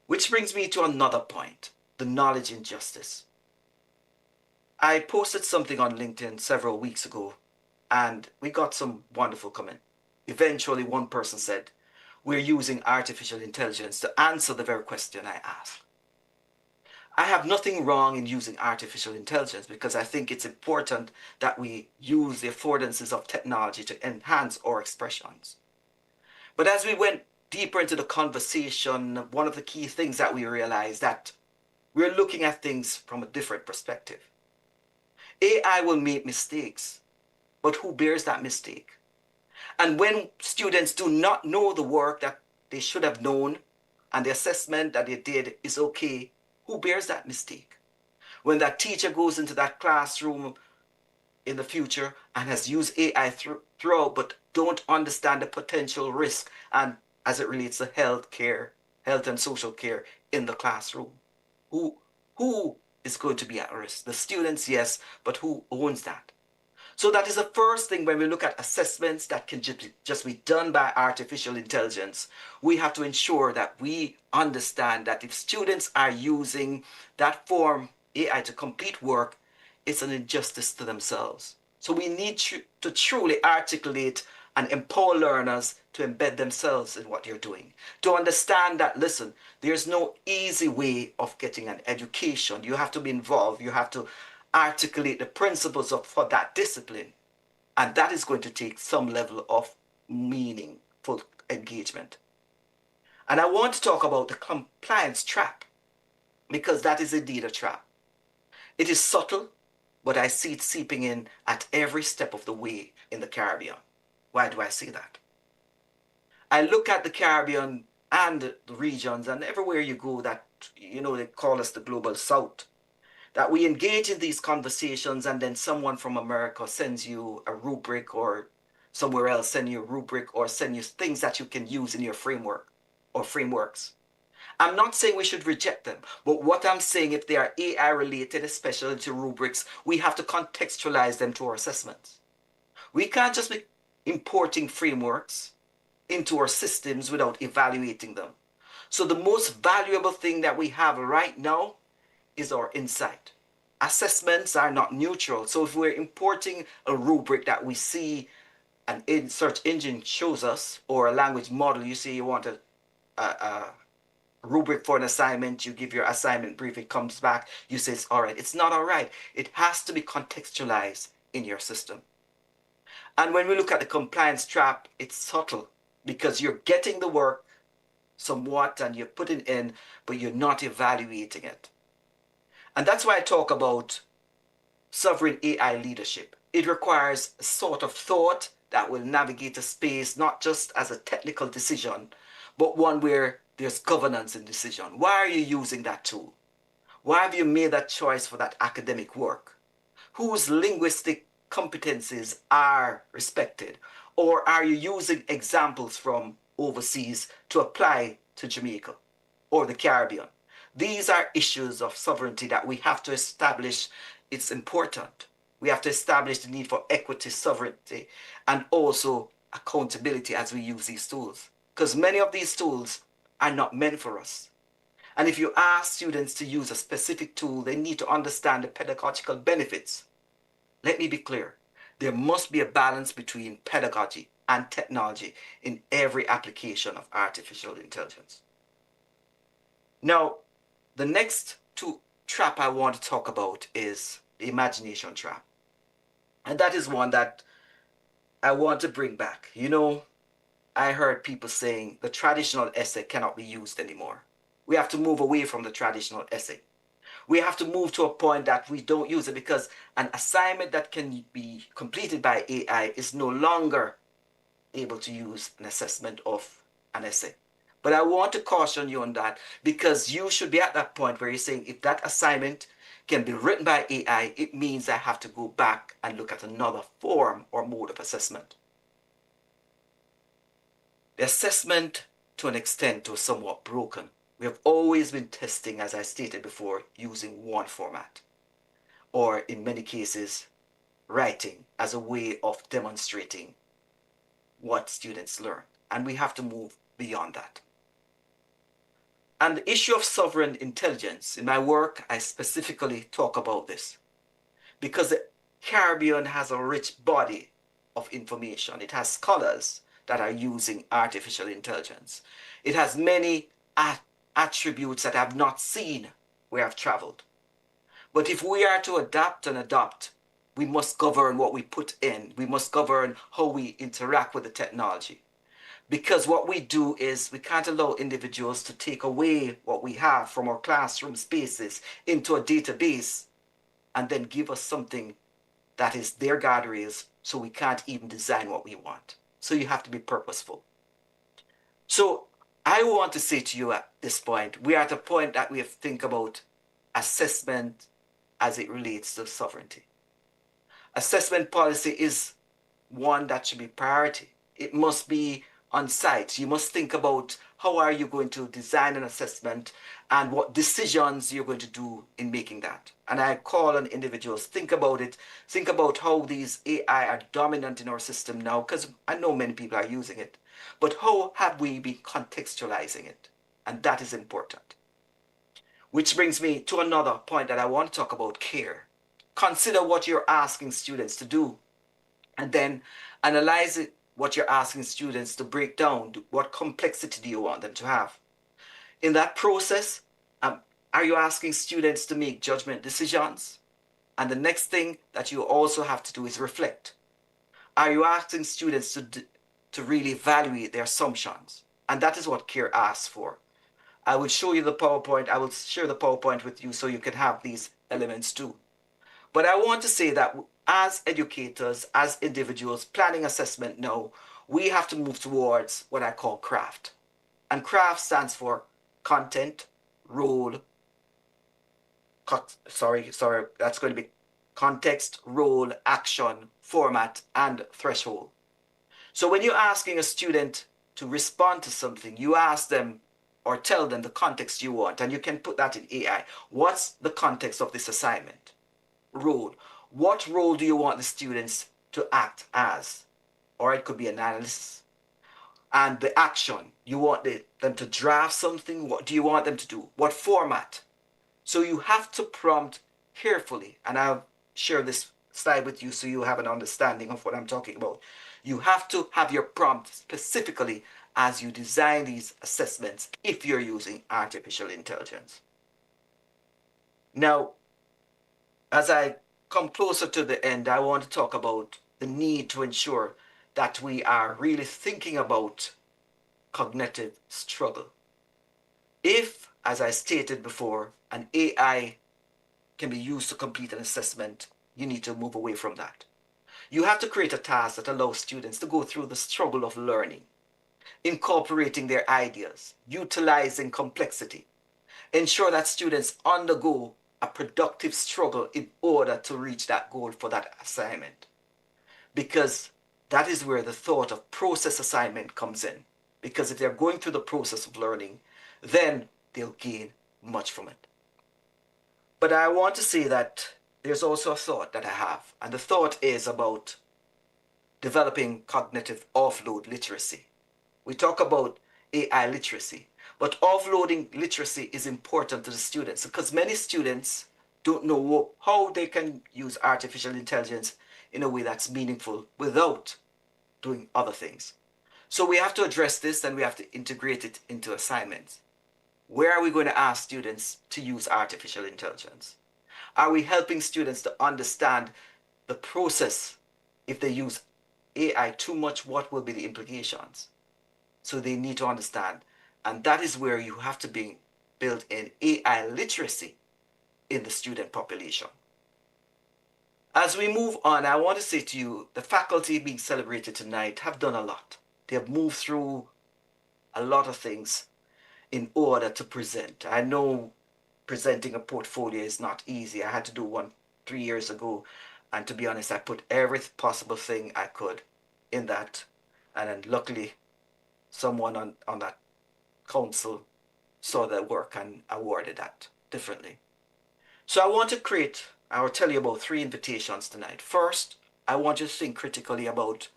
Which brings me to another point, the knowledge injustice. I posted something on LinkedIn several weeks ago, and we got some wonderful comment. Eventually, one person said, we're using artificial intelligence to answer the very question I asked. I have nothing wrong in using artificial intelligence because I think it's important that we use the affordances of technology to enhance our expressions. But as we went deeper into the conversation, one of the key things that we realized that we're looking at things from a different perspective. AI will make mistakes, but who bears that mistake? And when students do not know the work that they should have known and the assessment that they did is okay, who bears that mistake? When that teacher goes into that classroom in the future and has used AI throughout but don't understand the potential risk and as it relates to health and social care in the classroom, who is going to be at risk? The students, yes, but who owns that? So that is the first thing when we look at assessments that can just be done by artificial intelligence. We have to ensure that we understand that if students are using that form AI to complete work, it's an injustice to themselves. So we need to truly articulate and empower learners to embed themselves in what you're doing. To understand that, listen, there's no easy way of getting an education. You have to be involved. You have to articulate the principles for that discipline. And that is going to take some level of meaningful engagement. And I want to talk about the compliance trap, because that is indeed a trap. It is subtle, but I see it seeping in at every step of the way in the Caribbean. Why do I say that? I look at the Caribbean and the regions, and everywhere you go that, they call us the Global South, that we engage in these conversations and then someone from America sends you a rubric or somewhere else, send you a rubric, or send you things that you can use in your framework or frameworks. I'm not saying we should reject them, but what I'm saying, if they are AI related, especially to rubrics, we have to contextualize them to our assessments. We can't just be importing frameworks into our systems without evaluating them. So the most valuable thing that we have right now is our insight. Assessments are not neutral. So if we're importing a rubric that we see an search engine shows us, or a language model, you say you want a rubric for an assignment, you give your assignment brief, it comes back, you say it's all right. It's not all right. It has to be contextualized in your system. And when we look at the compliance trap, it's subtle because you're getting the work somewhat and you're putting in, but you're not evaluating it. And that's why I talk about sovereign AI leadership. It requires a sort of thought that will navigate a space, not just as a technical decision, but one where there's governance in decision. Why are you using that tool? Why have you made that choice for that academic work? Whose linguistic competencies are respected? Or are you using examples from overseas to apply to Jamaica or the Caribbean? These are issues of sovereignty that we have to establish. It's important. We have to establish the need for equity, sovereignty, and also accountability as we use these tools. Because many of these tools are not meant for us. And if you ask students to use a specific tool, they need to understand the pedagogical benefits. Let me be clear. There must be a balance between pedagogy and technology in every application of artificial intelligence. Now, the next trap I want to talk about is the imagination trap. And that is one that I want to bring back. You know, I heard people saying the traditional essay cannot be used anymore. We have to move away from the traditional essay. We have to move to a point that we don't use it, because an assignment that can be completed by AI is no longer able to use an assessment of an essay. But I want to caution you on that, because you should be at that point where you're saying, if that assignment can be written by AI, it means I have to go back and look at another form or mode of assessment. The assessment, to an extent, was somewhat broken. We have always been testing, as I stated before, using one format, or in many cases, writing as a way of demonstrating what students learn. And we have to move beyond that. And the issue of sovereign intelligence, in my work, I specifically talk about this, because the Caribbean has a rich body of information. It has scholars that are using artificial intelligence. It has many attributes that I have not seen where I've traveled. But if we are to adapt and adopt, we must govern what we put in. We must govern how we interact with the technology. Because what we do is we can't allow individuals to take away what we have from our classroom spaces into a database and then give us something that is their guardrails, so we can't even design what we want. So you have to be purposeful. So I want to say to you at this point, we are at a point that we have to think about assessment as it relates to sovereignty. Assessment policy is one that should be priority. It must be on site. You must think about how are you going to design an assessment and what decisions you're going to do in making that. And I call on individuals, think about it. Think about how these AI are dominant in our system now, because I know many people are using it. But how have we been contextualizing it? And that is important. Which brings me to another point that I want to talk about: care. Consider what you're asking students to do, and then analyze it, what you're asking students to break down. What complexity do you want them to have? In that process, are you asking students to make judgment decisions? And the next thing that you also have to do is reflect. Are you asking students to really evaluate their assumptions? And that is what CARE asks for. I will show you the PowerPoint. I will share the PowerPoint with you so you can have these elements too. But I want to say that as educators, as individuals planning assessment now, we have to move towards what I call craft. And craft stands for content, role, that's going to be context, role, action, format, and threshold. So when you're asking a student to respond to something, you ask them or tell them the context you want, and you can put that in AI. What's the context of this assignment? Role. What role do you want the students to act as? Or it could be an analyst. And the action, you want them to draft something. What do you want them to do? What format? So you have to prompt carefully, and I'll share this slide with you so you have an understanding of what I'm talking about. You have to have your prompt specifically as you design these assessments if you're using artificial intelligence. Now, as I come closer to the end, I want to talk about the need to ensure that we are really thinking about cognitive struggle. If, as I stated before, an AI can be used to complete an assessment, you need to move away from that. You have to create a task that allows students to go through the struggle of learning, incorporating their ideas, utilizing complexity. Ensure that students undergo a productive struggle in order to reach that goal for that assignment. Because that is where the thought of process assignment comes in. Because if they're going through the process of learning, then they'll gain much from it. But I want to say that there's also a thought that I have, and the thought is about developing cognitive offload literacy. We talk about AI literacy, but offloading literacy is important to the students because many students don't know how they can use artificial intelligence in a way that's meaningful without doing other things. So we have to address this and we have to integrate it into assignments. Where are we going to ask students to use artificial intelligence? Are we helping students to understand the process? If they use AI too much, what will be the implications? So they need to understand. And that is where you have to build in AI literacy in the student population. As we move on, I want to say to you, the faculty being celebrated tonight have done a lot. They have moved through a lot of things in order to present. I know presenting a portfolio is not easy. I had to do one 3 years ago. And to be honest, I put every possible thing I could in that. And then luckily, someone on that council saw the work and awarded that differently. So I want to tell you about 3 invitations tonight. First, I want you to think critically about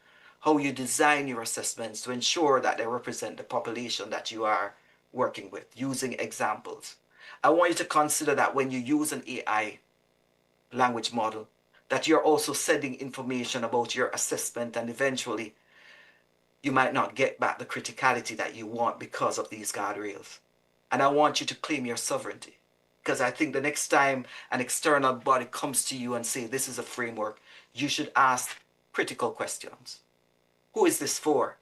how you design your assessments to ensure that they represent the population that you are working with, using examples. I want you to consider that when you use an AI language model, that you're also sending information about your assessment, and eventually you might not get back the criticality that you want because of these guardrails. And I want you to claim your sovereignty, because I think the next time an external body comes to you and say this is a framework, you should ask critical questions. Who is this for?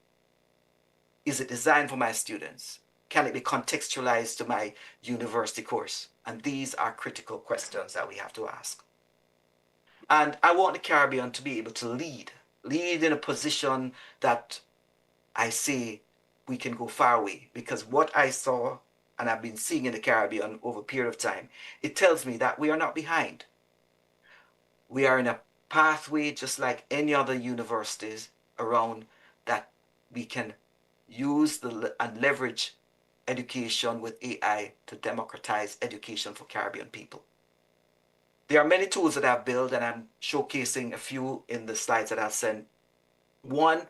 Is it designed for my students? Can it be contextualized to my university course? And these are critical questions that we have to ask. And I want the Caribbean to be able to lead in a position that I say we can go far away, because what I saw and I've been seeing in the Caribbean over a period of time, it tells me that we are not behind. We are in a pathway just like any other universities around, that we can use and leverage education with AI to democratize education for Caribbean people. There are many tools that I've built, and I'm showcasing a few in the slides that I'll send. One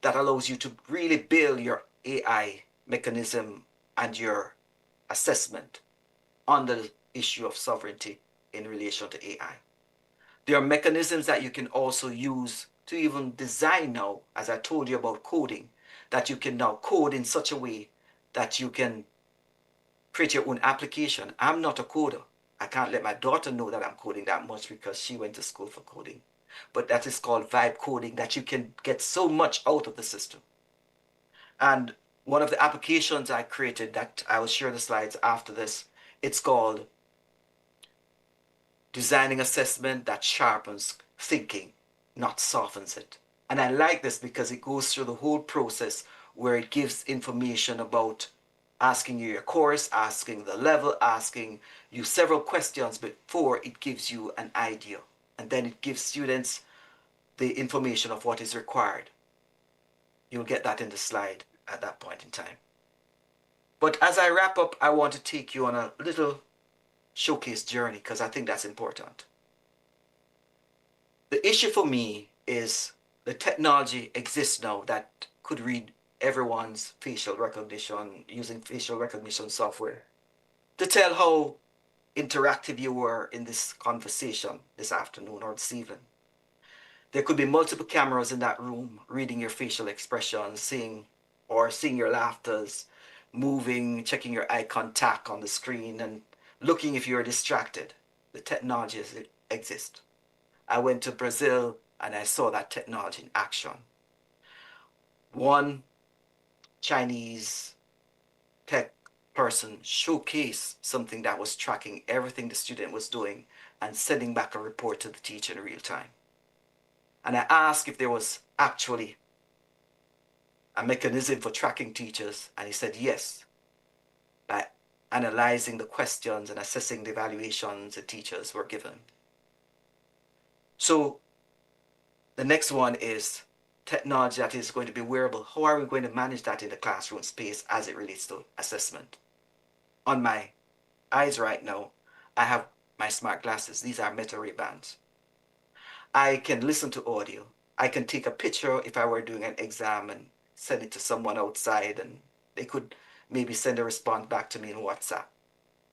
that allows you to really build your AI mechanism and your assessment on the issue of sovereignty in relation to AI. There are mechanisms that you can also use to even design now, as I told you about coding, that you can now code in such a way that you can create your own application. I'm not a coder. I can't let my daughter know that I'm coding that much because she went to school for coding. But that is called vibe coding, that you can get so much out of the system. And one of the applications I created, that I will share the slides after this, it's called Designing Assessment That Sharpens Thinking, Not Softens It. And I like this because it goes through the whole process where it gives information about asking you your course, asking the level, asking you several questions before it gives you an idea. And then it gives students the information of what is required. You'll get that in the slide at that point in time. But as I wrap up, I want to take you on a little showcase journey because I think that's important. The issue for me is the technology exists now that could read everyone's facial recognition using facial recognition software to tell how interactive you were in this conversation this afternoon or this evening. There could be multiple cameras in that room reading your facial expressions, seeing your laughters, moving, checking your eye contact on the screen, and looking if you're distracted. The technology exists. I went to Brazil and I saw that technology in action. One Chinese tech person showcased something that was tracking everything the student was doing and sending back a report to the teacher in real time. And I asked if there was actually a mechanism for tracking teachers, and he said yes, by analyzing the questions and assessing the evaluations the teachers were given. So the next one is technology that is going to be wearable. How are we going to manage that in the classroom space as it relates to assessment? On my eyes right now, I have my smart glasses. These are Meta Ray-Bans. I can listen to audio. I can take a picture if I were doing an exam and send it to someone outside, and they could maybe send a response back to me in WhatsApp.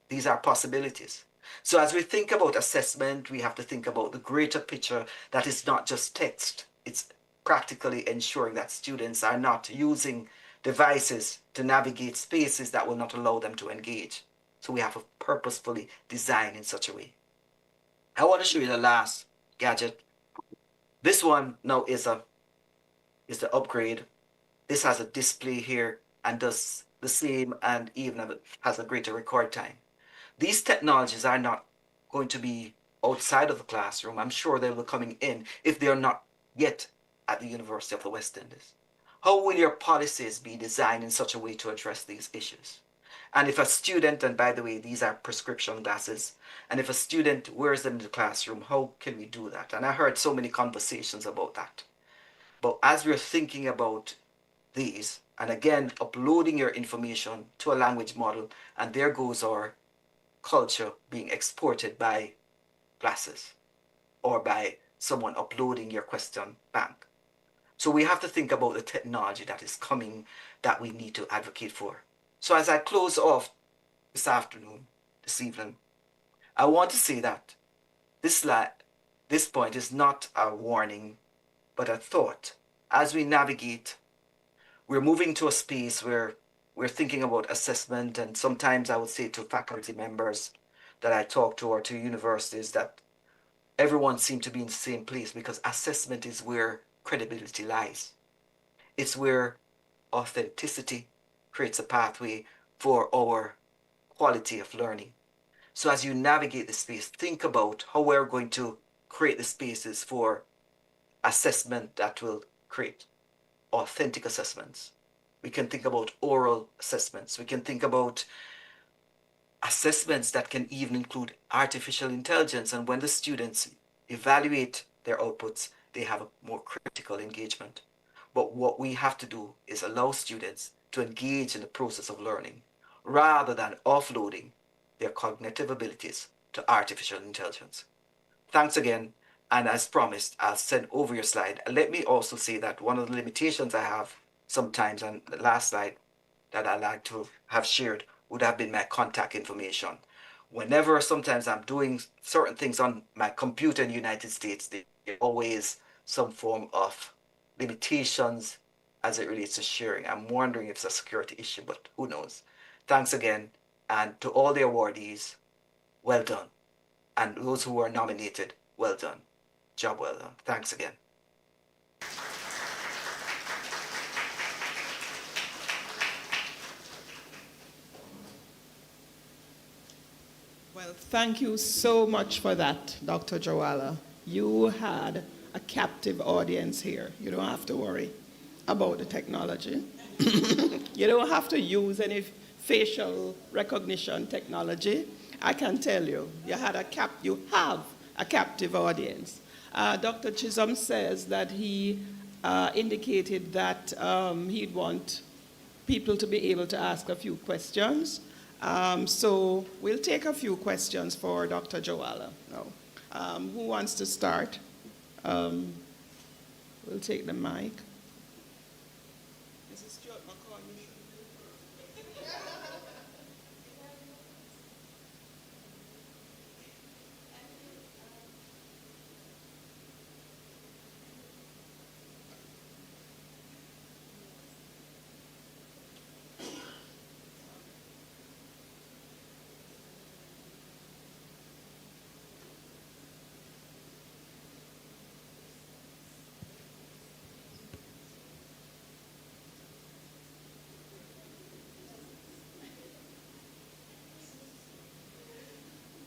These are possibilities. So as we think about assessment, we have to think about the greater picture that is not just text. It's practically ensuring that students are not using devices to navigate spaces that will not allow them to engage. So we have to purposefully design in such a way. I want to show you the last gadget. This one now is the upgrade. This has a display here and does the same and even has a greater record time. These technologies are not going to be outside of the classroom. I'm sure they will be coming in if they are not yet at the University of the West Indies. How will your policies be designed in such a way to address these issues? And if a student, and by the way, these are prescription glasses, and if a student wears them in the classroom, how can we do that? And I heard so many conversations about that. But as we're thinking about these, and again, uploading your information to a language model, and there goes our culture being exported by glasses or by someone uploading your question bank. So we have to think about the technology that is coming that we need to advocate for. So as I close off this evening, I want to say that this point is not a warning, but a thought. As we navigate, we're moving to a space where we're thinking about assessment, and sometimes I would say to faculty members that I talk to or to universities that everyone seems to be in the same place, because assessment is where credibility lies. It's where authenticity creates a pathway for our quality of learning. So as you navigate the space, think about how we're going to create the spaces for assessment that will create authentic assessments. We can think about oral assessments. We can think about assessments that can even include artificial intelligence. And when the students evaluate their outputs, they have a more critical engagement. But what we have to do is allow students to engage in the process of learning rather than offloading their cognitive abilities to artificial intelligence. Thanks again. And as promised, I'll send over your slide. Let me also say that one of the limitations I have sometimes, and the last slide that I like to have shared would have been my contact information. Whenever sometimes I'm doing certain things on my computer in the United States, there are always some form of limitations as it relates to sharing. I'm wondering if it's a security issue, but who knows. Thanks again. And to all the awardees, well done. And those who were nominated, well done. Job well done. Thanks again. Well, thank you so much for that, Dr. Jowallah. You had a captive audience here. You don't have to worry about the technology. You don't have to use any facial recognition technology. I can tell you, you have a captive audience. Dr. Chisholm says that he indicated that he'd want people to be able to ask a few questions. So we'll take a few questions for Dr. Jowallah now. Who wants to start? We'll take the mic.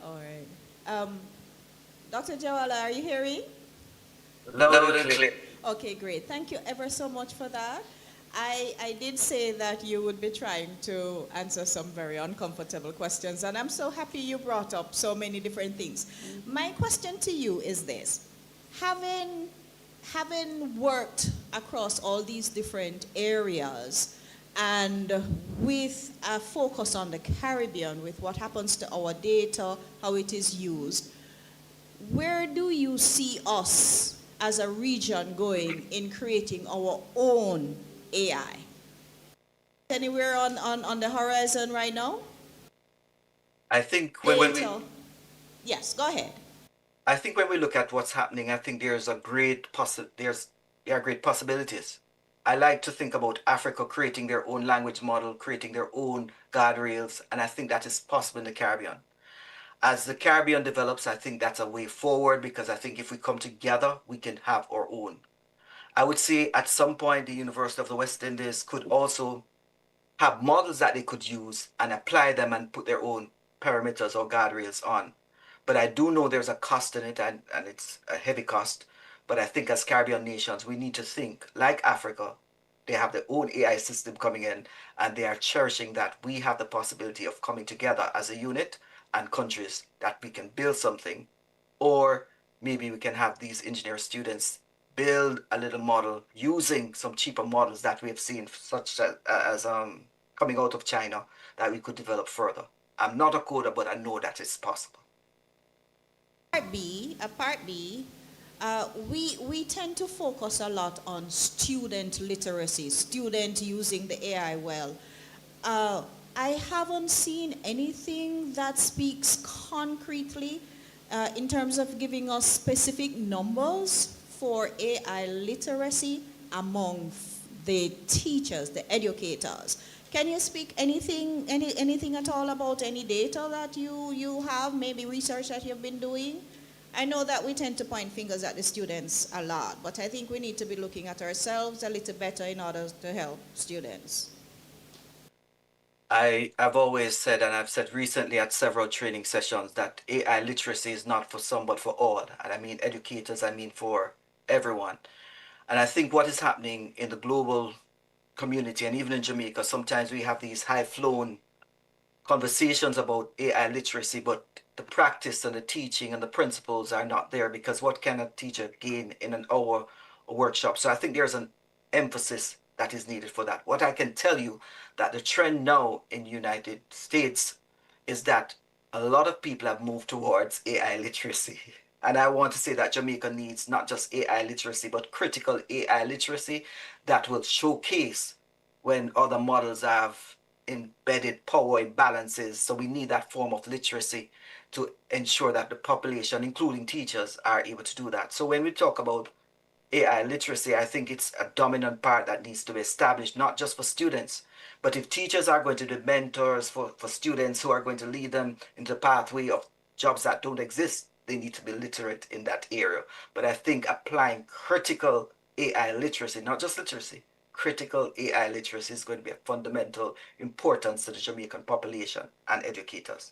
All right. Dr. Jowallah, are you hearing? Loud and clear. Okay, great. Thank you ever so much for that. I did say that you would be trying to answer some very uncomfortable questions, and I'm so happy you brought up so many different things. My question to you is this. Having worked across all these different areas, and with a focus on the Caribbean, with what happens to our data, how it is used, where do you see us as a region going in creating our own AI? Anywhere on the horizon right now? I think when we Yes, go ahead. I think when we look at what's happening, I think there are great possibilities. I like to think about Africa creating their own language model, creating their own guardrails, and I think that is possible in the Caribbean. As the Caribbean develops, I think that's a way forward, because I think if we come together, we can have our own. I would say at some point, the University of the West Indies could also have models that they could use and apply them and put their own parameters or guardrails on. But I do know there's a cost in it, and it's a heavy cost. But I think as Caribbean nations, we need to think like Africa. They have their own AI system coming in, and they are cherishing that. We have the possibility of coming together as a unit and countries that we can build something. Or maybe we can have these engineer students build a little model using some cheaper models that we have seen, such as coming out of China, that we could develop further. I'm not a coder, but I know that it's possible. Part B, we tend to focus a lot on student literacy, student using the AI well. I haven't seen anything that speaks concretely in terms of giving us specific numbers for AI literacy among the teachers, the educators. Can you speak anything at all about any data that you have, maybe research that you've been doing? I know that we tend to point fingers at the students a lot, but I think we need to be looking at ourselves a little better in order to help students. I've always said, and I've said recently at several training sessions, that AI literacy is not for some, but for all. And I mean educators, I mean for everyone. And I think what is happening in the global community, and even in Jamaica, sometimes we have these high-flown conversations about AI literacy, but the practice and the teaching and the principles are not there, because what can a teacher gain in an hour workshop? So I think there's an emphasis that is needed for that. What I can tell you, that the trend now in the United States is that a lot of people have moved towards AI literacy. And I want to say that Jamaica needs not just AI literacy, but critical AI literacy that will showcase when other models have embedded power imbalances. So we need that form of literacy to ensure that the population, including teachers, are able to do that. So when we talk about AI literacy, I think it's a dominant part that needs to be established, not just for students, but if teachers are going to be mentors for students who are going to lead them into the pathway of jobs that don't exist, they need to be literate in that area. But I think applying critical AI literacy, not just literacy, critical AI literacy is going to be of fundamental importance to the Jamaican population and educators.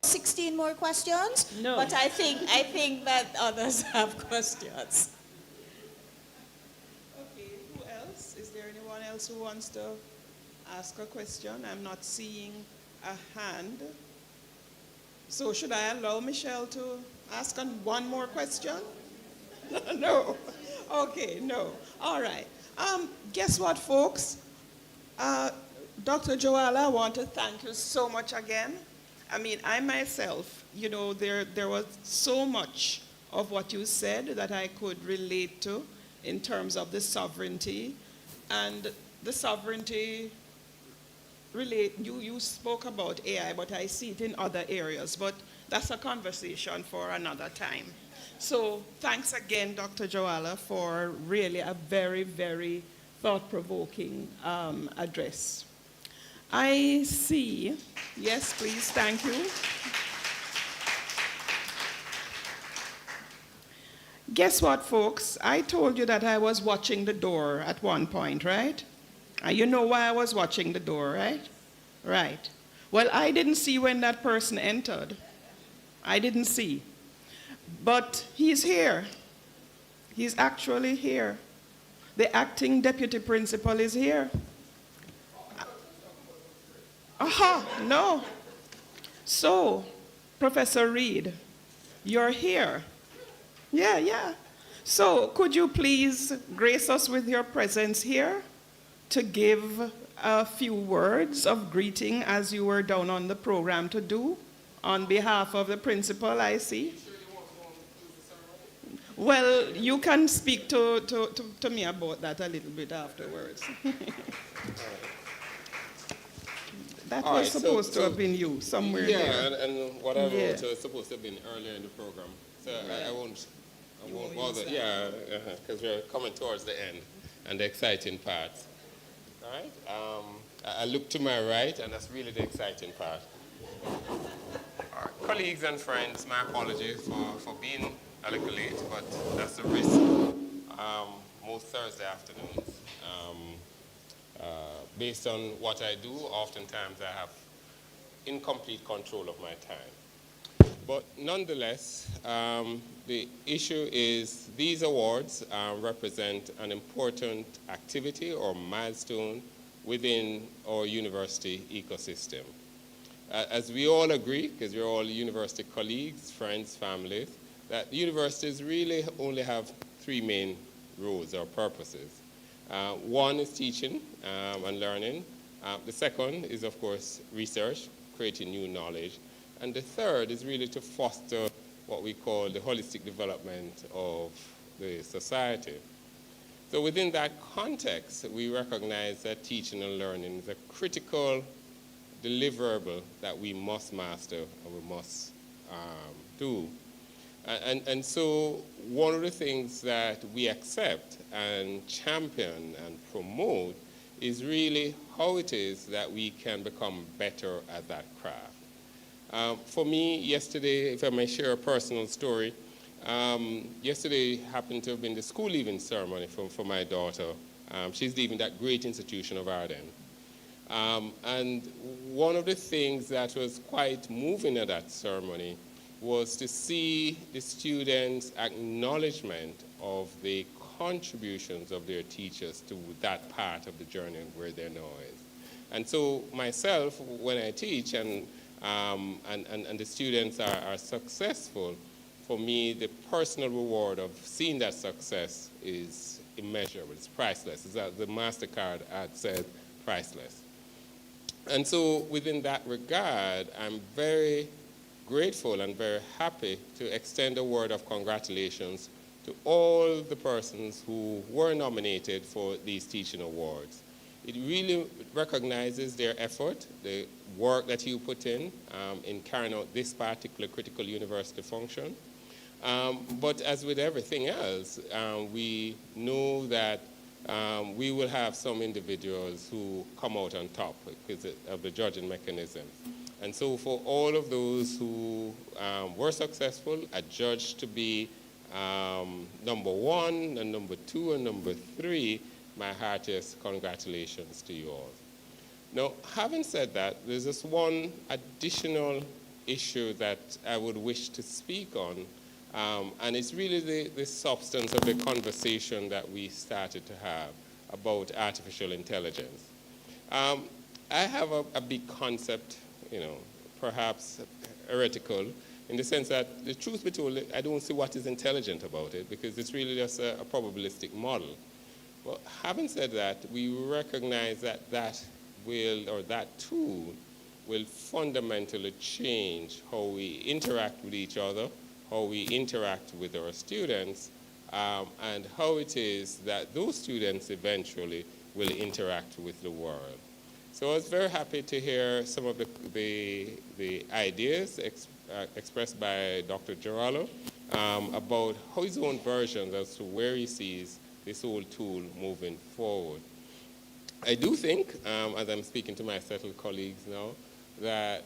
16 more questions? No. But I think that others have questions. Okay, who else? Is there anyone else who wants to ask a question? I'm not seeing a hand. So should I allow Michelle to ask one more question? No. Okay, no. All right. Guess what, folks? Dr. Jowallah, I want to thank you so much again. I mean, I myself, you know, there was so much of what you said that I could relate to in terms of the sovereignty. And the sovereignty you spoke about AI, but I see it in other areas. But that's a conversation for another time. So thanks again, Dr. Jowallah, for really a very, very thought-provoking address. I see, yes, please, thank you. Guess what, folks? I told you that I was watching the door at one point, right? And you know why I was watching the door, right? Right. Well, I didn't see when that person entered. I didn't see. But he's here. He's actually here. The acting deputy principal is here. Aha, no. So, Professor Reed, you're here. Yeah. So, could you please grace us with your presence here to give a few words of greeting as you were down on the program to do on behalf of the principal, I see? Well, you can speak to me about that a little bit afterwards. That was supposed to have been you somewhere there. Yeah, and what I wrote was supposed to have been earlier in the program. So I won't bother. Yeah, because we're coming towards the end and the exciting parts. All right. I look to my right, and that's really the exciting part. All right. Colleagues and friends, my apologies for being a little late, but that's the risk most Thursday afternoons. Based on what I do, oftentimes I have incomplete control of my time. But nonetheless, the issue is these awards represent an important activity or milestone within our university ecosystem. As we all agree, because we're all university colleagues, friends, families, that universities really only have three main roles or purposes. One is teaching and learning. The second is, of course, research, creating new knowledge. And the third is really to foster what we call the holistic development of the society. So within that context, we recognize that teaching and learning is a critical deliverable that we must master and we must do. And so one of the things that we accept and champion and promote is really how it is that we can become better at that craft. For me, yesterday, if I may share a personal story, yesterday happened to have been the school leaving ceremony for my daughter. She's leaving that great institution of Arden. And one of the things that was quite moving at that ceremony was to see the students' acknowledgement of the contributions of their teachers to that part of the journey where they now is. And so myself, when I teach and the students are successful, for me, the personal reward of seeing that success is immeasurable. It's priceless. It's as the MasterCard ad said, priceless. And so within that regard, I'm very grateful and very happy to extend a word of congratulations to all the persons who were nominated for these teaching awards. It really recognizes their effort, the work that you put in carrying out this particular critical university function. But as with everything else, we know that we will have some individuals who come out on top because of the judging mechanism. And so for all of those who were successful, adjudged to be number 1 and number 2 and number 3, my heartiest congratulations to you all. Now, having said that, there's just one additional issue that I would wish to speak on, and it's really the substance of the conversation that we started to have about artificial intelligence. I have a big concept, perhaps heretical, in the sense that, the truth be told, I don't see what is intelligent about it, because it's really just a probabilistic model. But having said that, we recognize that that tool will fundamentally change how we interact with each other, how we interact with our students, and how it is that those students eventually will interact with the world. So I was very happy to hear some of the ideas expressed by Dr. Jowallah about his own versions as to where he sees this whole tool moving forward. I do think, as I'm speaking to my CETL colleagues now, that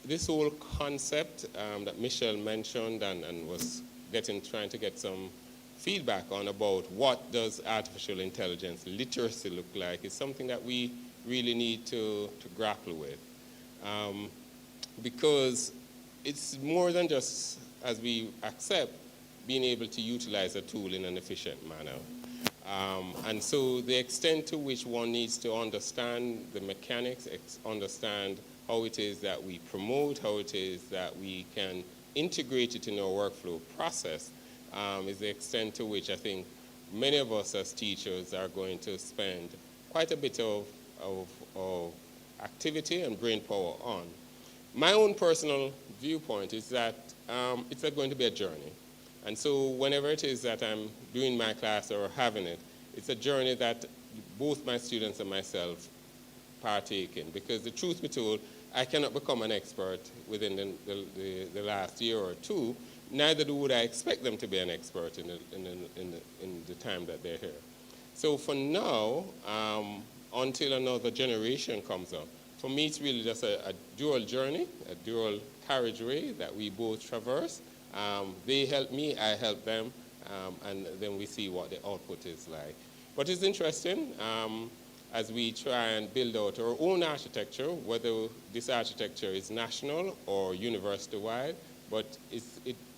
this whole concept that Michelle mentioned and was trying to get some feedback on about what does artificial intelligence literacy look like is something that we really need to grapple with. Because it's more than just, as we accept, being able to utilize a tool in an efficient manner. And so the extent to which one needs to understand the mechanics, understand how it is that we promote, how it is that we can integrate it in our workflow process, is the extent to which I think many of us as teachers are going to spend quite a bit of activity and brain power on. My own personal viewpoint is that it's going to be a journey. And so whenever it is that I'm doing my class or having it, it's a journey that both my students and myself partake in. Because the truth be told, I cannot become an expert within the last year or two, neither would I expect them to be an expert in the time that they're here. So for now, until another generation comes up, for me it's really just a dual journey, a dual carriageway that we both traverse. They help me, I help them, and then we see what the output is like. But it's interesting, as we try and build out our own architecture, whether this architecture is national or university-wide, but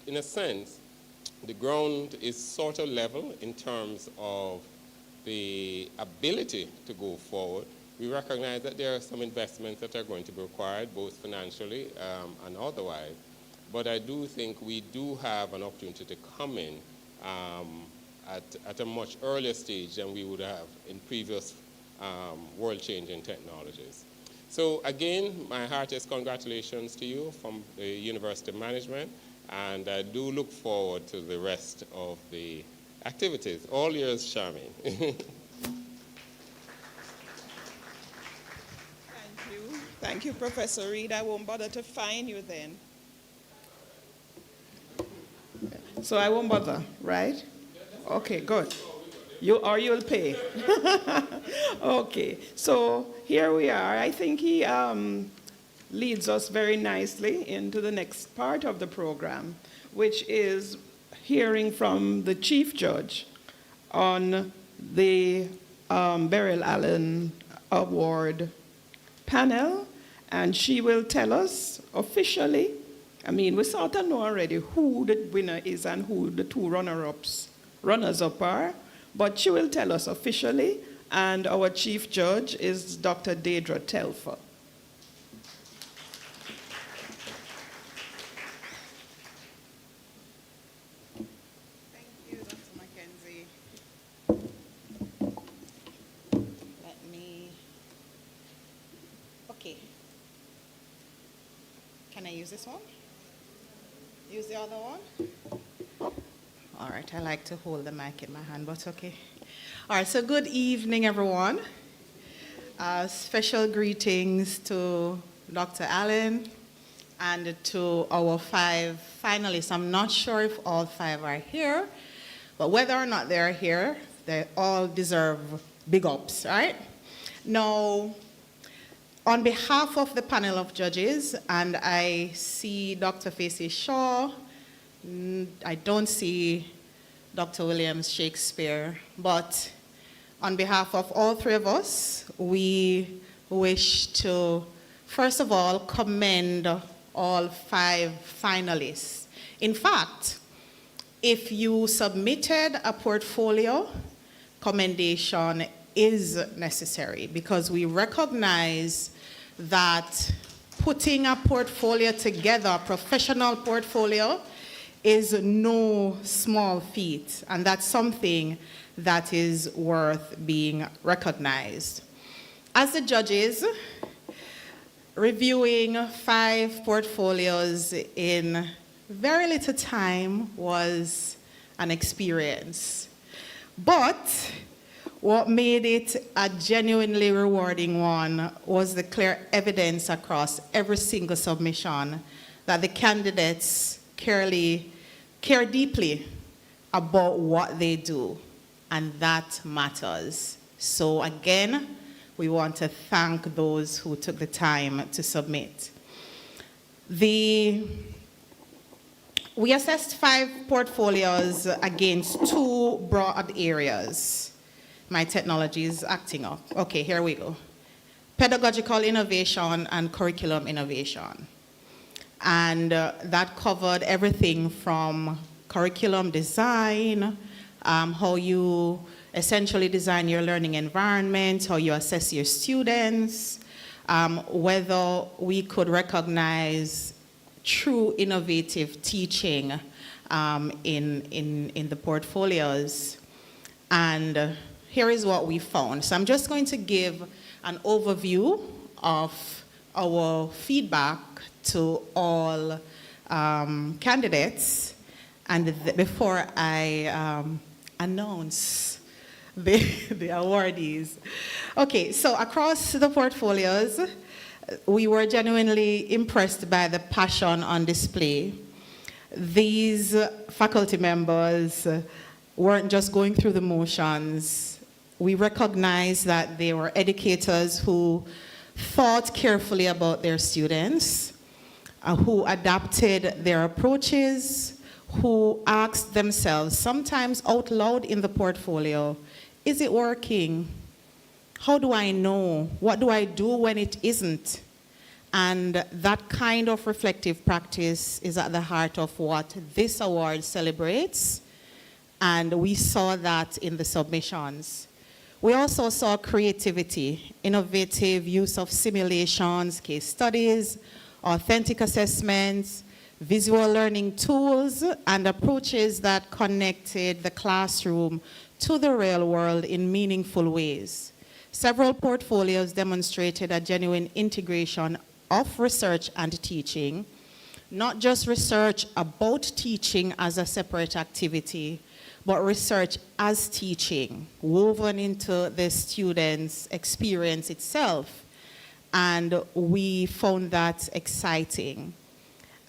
in a sense, the ground is sort of level in terms of the ability to go forward. We recognize that there are some investments that are going to be required, both financially and otherwise. But I do think we do have an opportunity to come in at a much earlier stage than we would have in previous world-changing technologies. So again, my heartiest congratulations to you from the University Management, and I do look forward to the rest of the activities. All yours, Shami. Thank you. Thank you, Professor Reed. I won't bother to fine you then. So I won't bother, right? Okay, good. You'll pay. Okay, so here we are. I think he leads us very nicely into the next part of the program, which is hearing from the Chief Judge on the Beryl Allen Award panel, and she will tell us officially. I mean, we sort of know already who the winner is and who the two runners-up are, but she will tell us officially, and our Chief Judge is Dr. Deidre Telfer. Thank you, Dr. Mackenzie. Okay. Can I use this one? Use the other one? All right, I like to hold the mic in my hand, but okay. All right, so good evening, everyone. Special greetings to Dr. Allen and to our 5 finalists. I'm not sure if all 5 are here, but whether or not they're here, they all deserve big ups, right? Now, on behalf of the panel of judges, and I see Dr. Facey Shaw, I don't see Dr. Williams Shakespeare, but on behalf of all 3 of us, we wish to, first of all, commend all 5 finalists. In fact, if you submitted a portfolio, commendation is necessary because we recognize that putting a portfolio together, a professional portfolio, is no small feat, and that's something that is worth being recognized. As the judges, reviewing 5 portfolios in very little time was an experience. But what made it a genuinely rewarding one was the clear evidence across every single submission that the candidates care deeply about what they do, and that matters. So again, we want to thank those who took the time to submit. We assessed 5 portfolios against 2 broad areas. My technology is acting up. Okay, here we go. Pedagogical innovation and curriculum innovation. And that covered everything from curriculum design, how you essentially design your learning environment, how you assess your students, whether we could recognize true innovative teaching in the portfolios. And here is what we found. So I'm just going to give an overview of our feedback to all candidates, and before I announce the awardees. Okay, so across the portfolios, we were genuinely impressed by the passion on display. These faculty members weren't just going through the motions. We recognized that they were educators who thought carefully about their students, who adapted their approaches, who asked themselves, sometimes out loud in the portfolio, is it working? How do I know? What do I do when it isn't? And that kind of reflective practice is at the heart of what this award celebrates, and we saw that in the submissions. We also saw creativity, innovative use of simulations, case studies, authentic assessments, visual learning tools, and approaches that connected the classroom to the real world in meaningful ways. Several portfolios demonstrated a genuine integration of research and teaching, not just research about teaching as a separate activity, but research as teaching, woven into the student's experience itself. And we found that exciting.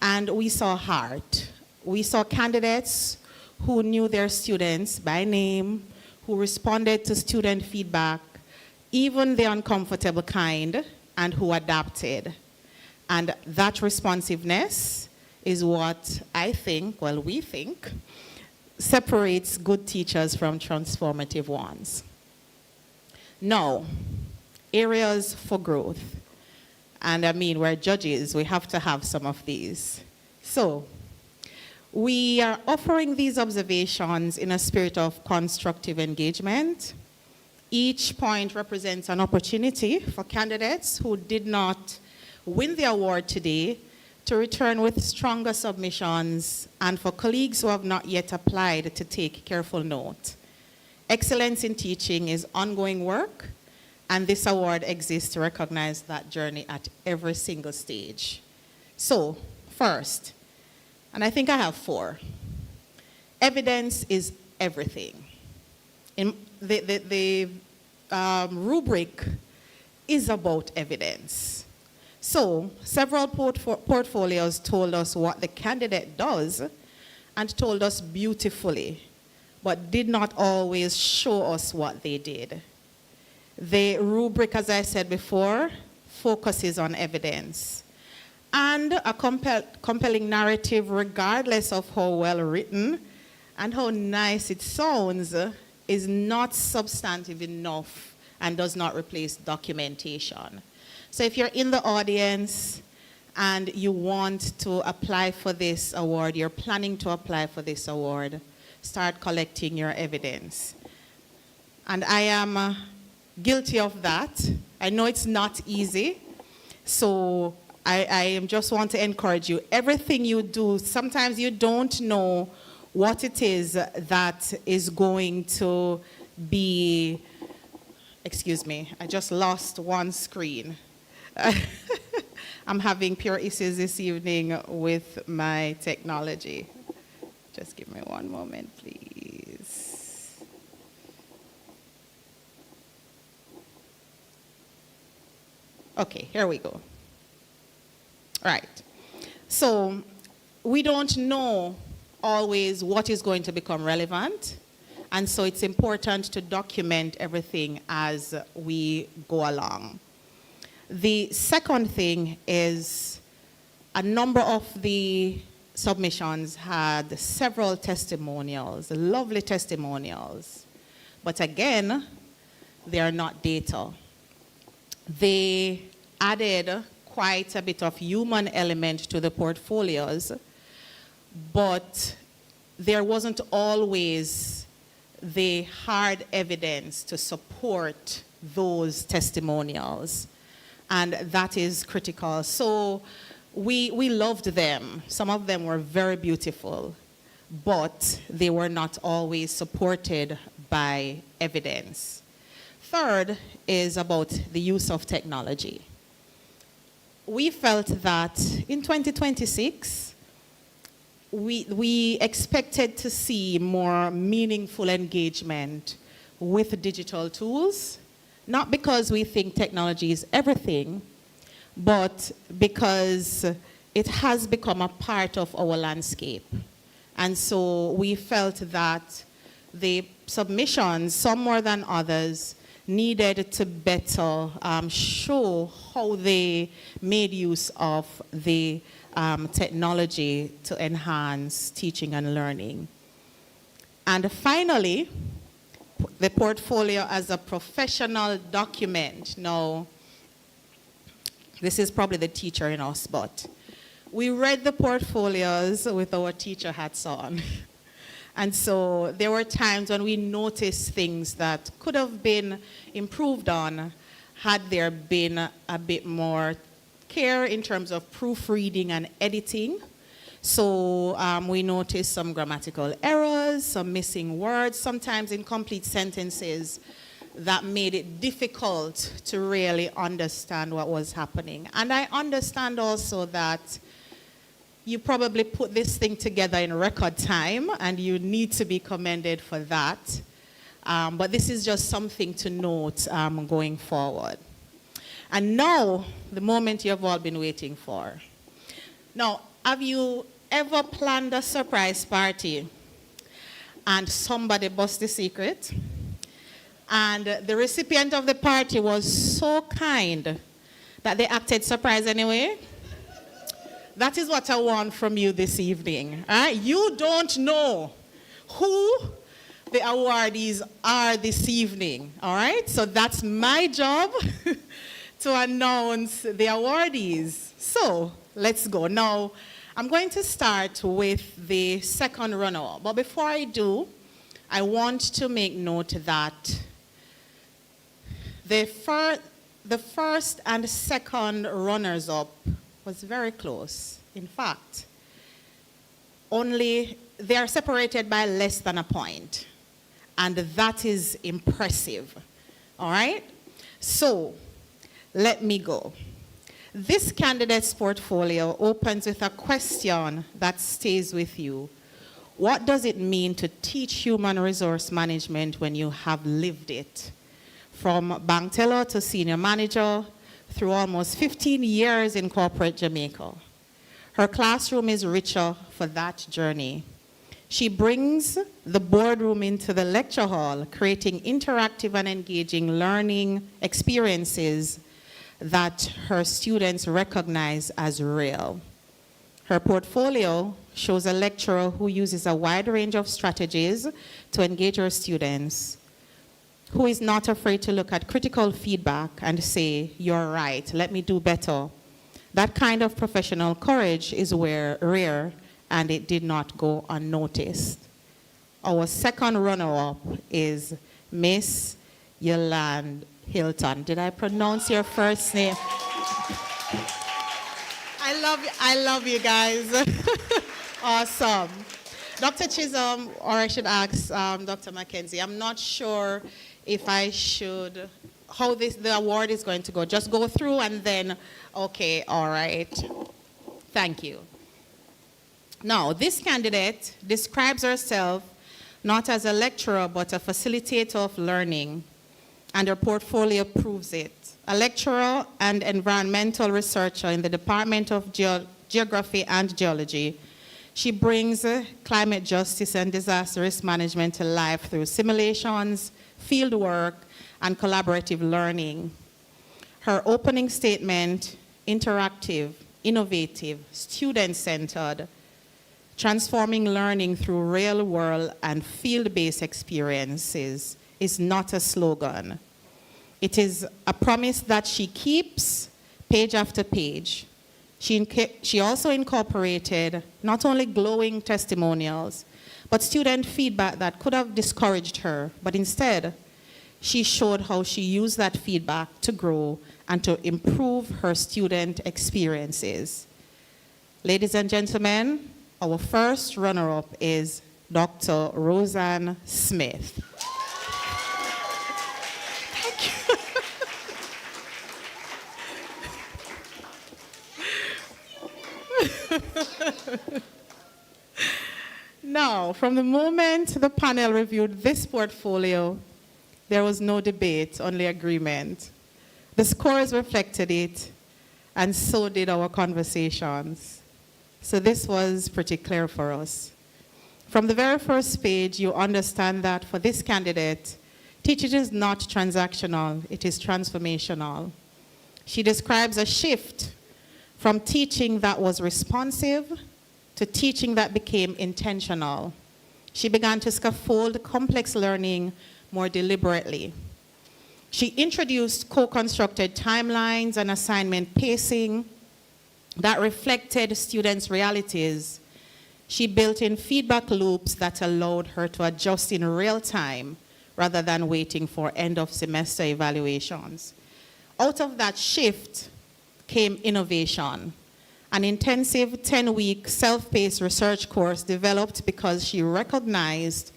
And we saw heart. We saw candidates who knew their students by name, who responded to student feedback, even the uncomfortable kind, and who adapted. And that responsiveness is what I think, well, we think, separates good teachers from transformative ones. Now, areas for growth. And I mean, we're judges, we have to have some of these. So, we are offering these observations in a spirit of constructive engagement. Each point represents an opportunity for candidates who did not win the award today to return with stronger submissions, and for colleagues who have not yet applied to take careful note. Excellence in teaching is ongoing work, and this award exists to recognize that journey at every single stage. So, first, and I think I have 4, evidence is everything. The rubric is about evidence. So, several portfolios told us what the candidate does and told us beautifully, but did not always show us what they did. The rubric, as I said before, focuses on evidence. And a compelling narrative, regardless of how well written and how nice it sounds, is not substantive enough and does not replace documentation. So if you're in the audience and you want to apply for this award, you're planning to apply for this award, start collecting your evidence. And I am guilty of that. I know it's not easy. So I just want to encourage you. Everything you do, sometimes you don't know what it is that is going to be, excuse me, I just lost one screen. I'm having pure issues this evening with my technology. Just give me one moment, please. Okay, here we go. Right. So we don't know always what is going to become relevant, and so it's important to document everything as we go along. The second thing is a number of the submissions had several testimonials, lovely testimonials, but again, they are not data. They added quite a bit of human element to the portfolios, but there wasn't always the hard evidence to support those testimonials, and that is critical. So we loved them. Some of them were very beautiful, but they were not always supported by evidence. Third is about the use of technology. We felt that in 2026, we expected to see more meaningful engagement with digital tools, not because we think technology is everything, but because it has become a part of our landscape. And so we felt that the submissions, some more than others, needed to better show how they made use of the technology to enhance teaching and learning. And finally, the portfolio as a professional document. Now, this is probably the teacher in us, but we read the portfolios with our teacher hats on. And so there were times when we noticed things that could have been improved on had there been a bit more care in terms of proofreading and editing. So we noticed some grammatical errors, some missing words, sometimes incomplete sentences that made it difficult to really understand what was happening. And I understand also that you probably put this thing together in record time, and you need to be commended for that. But this is just something to note going forward. And now, the moment you've all been waiting for. Now, have you ever planned a surprise party and somebody bust the secret? And the recipient of the party was so kind that they acted surprised anyway? That is what I want from you this evening. All right? You don't know who the awardees are this evening. All right? So that's my job to announce the awardees. So let's go. Now, I'm going to start with the second runner-up. But before I do, I want to make note that the first and second runners-up was very close. In fact, they are separated by less than a point. And that is impressive. All right? So, let me go. This candidate's portfolio opens with a question that stays with you. What does it mean to teach human resource management when you have lived it? From bank teller to senior manager, through almost 15 years in corporate Jamaica. Her classroom is richer for that journey. She brings the boardroom into the lecture hall, creating interactive and engaging learning experiences that her students recognize as real. Her portfolio shows a lecturer who uses a wide range of strategies to engage her students, who is not afraid to look at critical feedback and say, you're right, let me do better. That kind of professional courage is rare, and it did not go unnoticed. Our second runner-up is Miss Yolande Hilton. Did I pronounce your first name? I love you guys. Awesome. Dr. Chisholm, or I should ask Dr. Mackenzie, I'm not sure if I should, how the award is going to go. Just go through and then, okay, all right. Thank you. Now, this candidate describes herself not as a lecturer, but a facilitator of learning, and her portfolio proves it. A lecturer and environmental researcher in the Department of Geography and Geology, she brings climate justice and disaster risk management to life through simulations, field work, and collaborative learning. Her opening statement, interactive, innovative, student-centered, transforming learning through real-world and field-based experiences, is not a slogan. It is a promise that she keeps page after page. She also incorporated not only glowing testimonials, but student feedback that could have discouraged her, but instead, she showed how she used that feedback to grow and to improve her student experiences. Ladies and gentlemen, our first runner-up is Dr. Roseanne Smith. Now, from the moment the panel reviewed this portfolio, there was no debate, only agreement. The scores reflected it, and so did our conversations. So this was pretty clear for us. From the very first page, you understand that for this candidate, teaching is not transactional, it is transformational. She describes a shift from teaching that was responsive to teaching that became intentional. She began to scaffold complex learning more deliberately. She introduced co-constructed timelines and assignment pacing that reflected students' realities. She built in feedback loops that allowed her to adjust in real time rather than waiting for end of semester evaluations. Out of that shift came innovation, an intensive 10-week self-paced research course developed because she recognized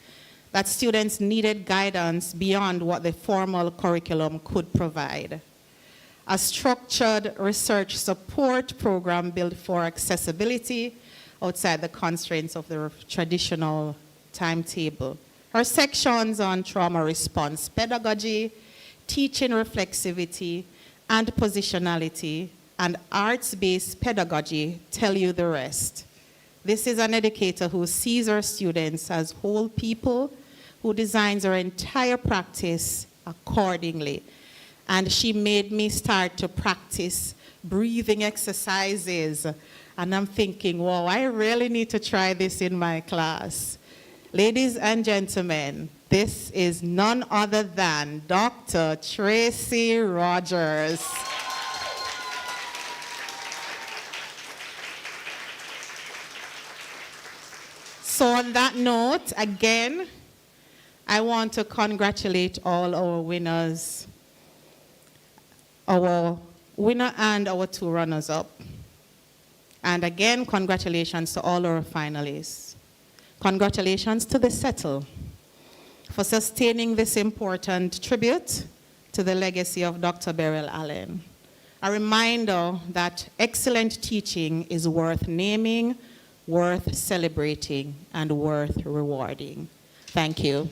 that students needed guidance beyond what the formal curriculum could provide. A structured research support program built for accessibility outside the constraints of the traditional timetable. Her sections on trauma response pedagogy, teaching reflexivity, and positionality, and arts-based pedagogy tell you the rest. This is an educator who sees her students as whole people, who designs her entire practice accordingly. And she made me start to practice breathing exercises. And I'm thinking, wow, I really need to try this in my class. Ladies and gentlemen, this is none other than Dr. Tracy Rogers. So on that note, again, I want to congratulate all our winners, our winner and our two runners-up. And again, congratulations to all our finalists. Congratulations to the CETL for sustaining this important tribute to the legacy of Dr. Beryl Allen. A reminder that excellent teaching is worth naming, worth celebrating, and worth rewarding. Thank you.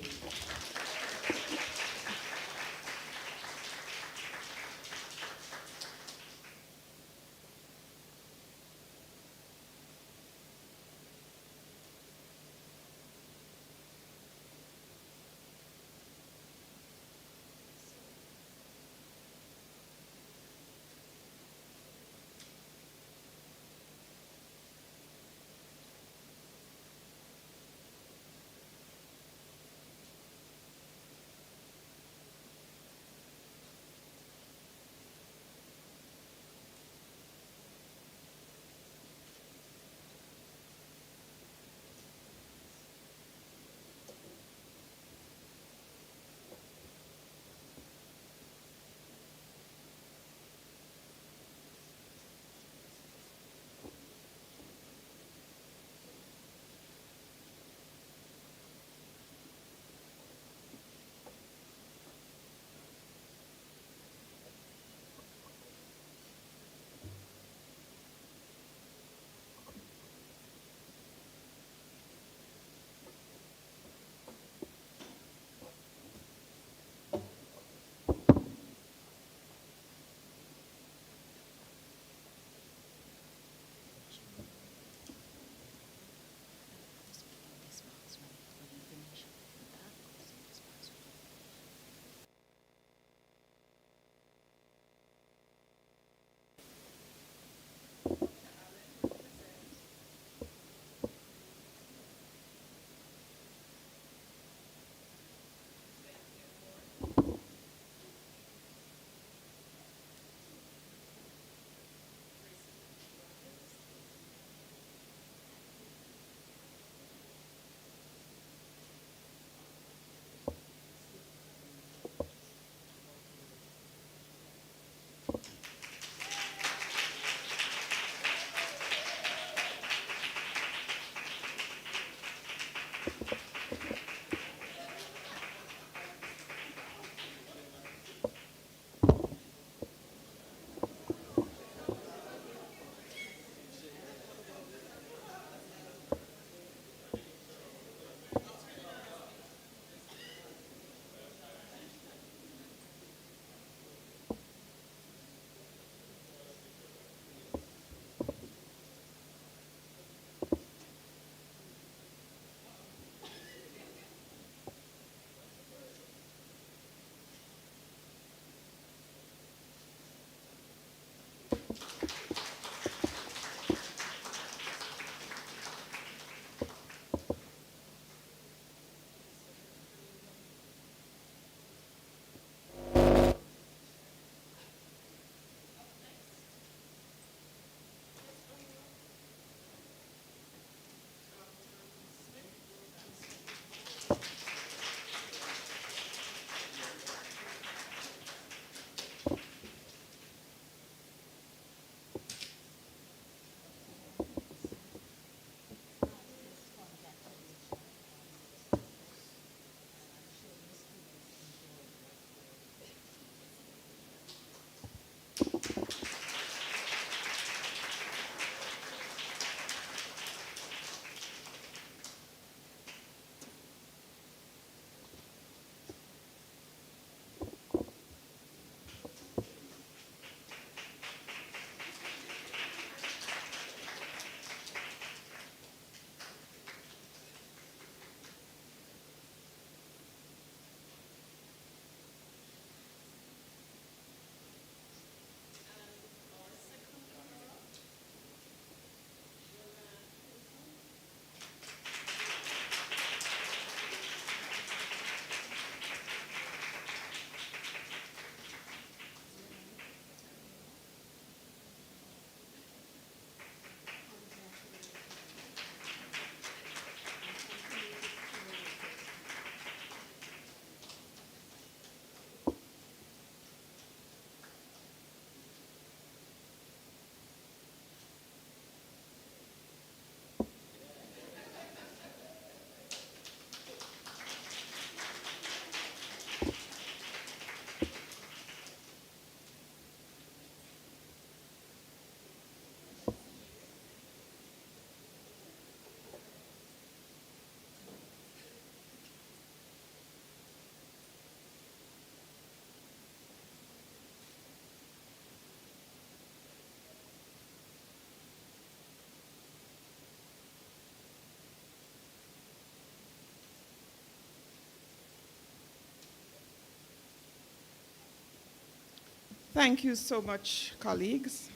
Thank you so much, colleagues.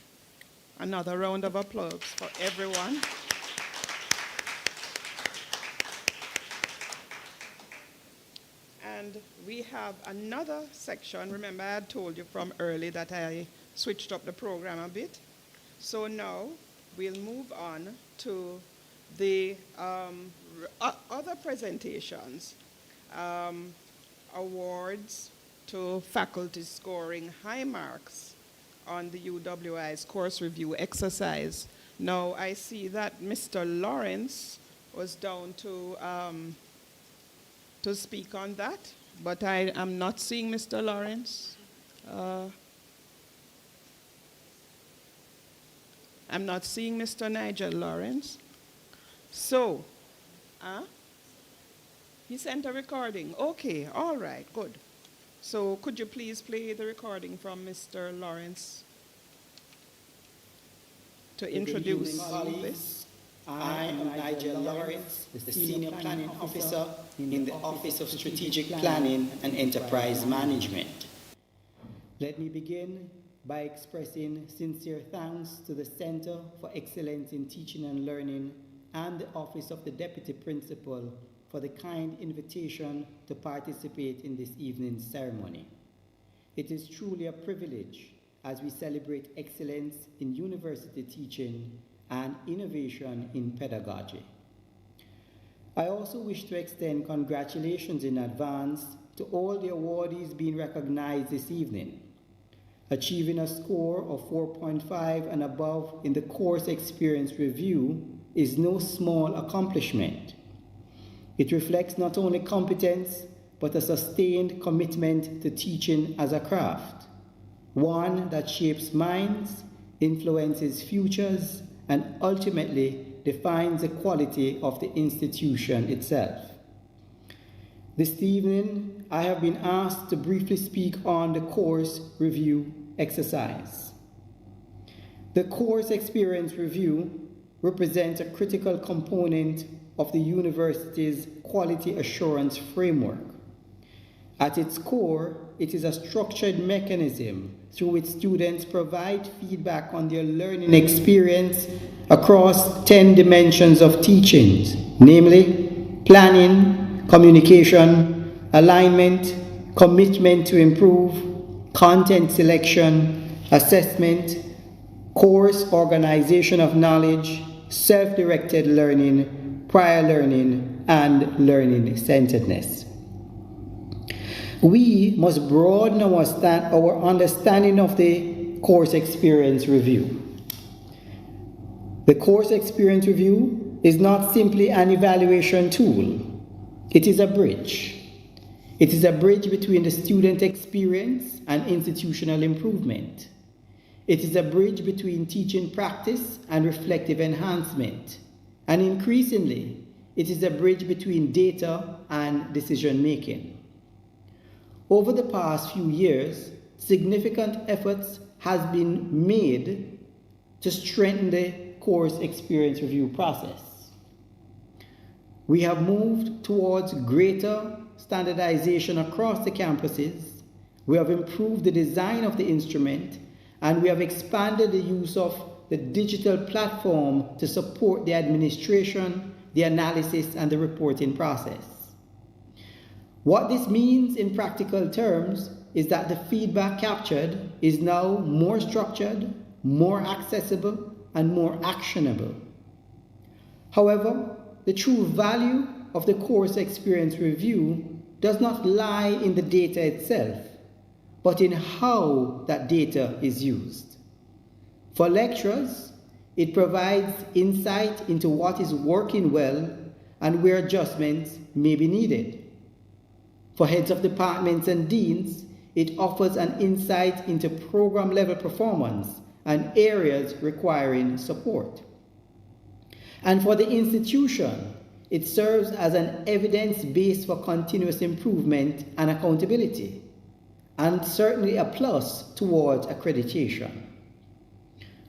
Another round of applause for everyone. And we have another section. Remember, I had told you from early that I switched up the program a bit. So now we'll move on to the other presentations. Awards to faculty scoring high marks on the UWI's course review exercise. Now I see that Mr. Lawrence was down to speak on that, but I am not seeing Mr. Lawrence. I'm not seeing Mr. Nigel Lawrence. So, he sent a recording. Okay, all right, good. So could you please play the recording from Mr. Lawrence to introduce this? I am Nigel Lawrence, the Senior Planning Officer in the Office of Strategic Planning and Enterprise Management. Let me begin by expressing sincere thanks to the Center for Excellence in Teaching and Learning and the Office of the Deputy Principal for the kind invitation to participate in this evening's ceremony. It is truly a privilege as we celebrate excellence in university teaching and innovation in pedagogy. I also wish to extend congratulations in advance to all the awardees being recognized this evening. Achieving a score of 4.5 and above in the course experience review is no small accomplishment. It reflects not only competence, but a sustained commitment to teaching as a craft, one that shapes minds, influences futures, and ultimately defines the quality of the institution itself. This evening, I have been asked to briefly speak on the course review exercise. The course experience review represents a critical component of the university's quality assurance framework. At its core, it is a structured mechanism through which students provide feedback on their learning experience across 10 dimensions of teachings, namely planning, communication, alignment, commitment to improve, content selection, assessment, course organization of knowledge, self-directed learning, prior learning, and learning-centeredness. We must broaden our understanding of the course experience review. The course experience review is not simply an evaluation tool. It is a bridge. It is a bridge between the student experience and institutional improvement. It is a bridge between teaching practice and reflective enhancement. And increasingly, it is a bridge between data and decision making. Over the past few years, significant efforts has been made to strengthen the course experience review process. We have moved towards greater standardization across the campuses. We have improved the design of the instrument, and we have expanded the use of the digital platform to support the administration, the analysis, and the reporting process. What this means in practical terms is that the feedback captured is now more structured, more accessible, and more actionable. However, the true value of the course experience review does not lie in the data itself, but in how that data is used. For lecturers, it provides insight into what is working well and where adjustments may be needed. For heads of departments and deans, it offers an insight into program-level performance and areas requiring support. And for the institution, it serves as an evidence base for continuous improvement and accountability, and certainly a plus towards accreditation.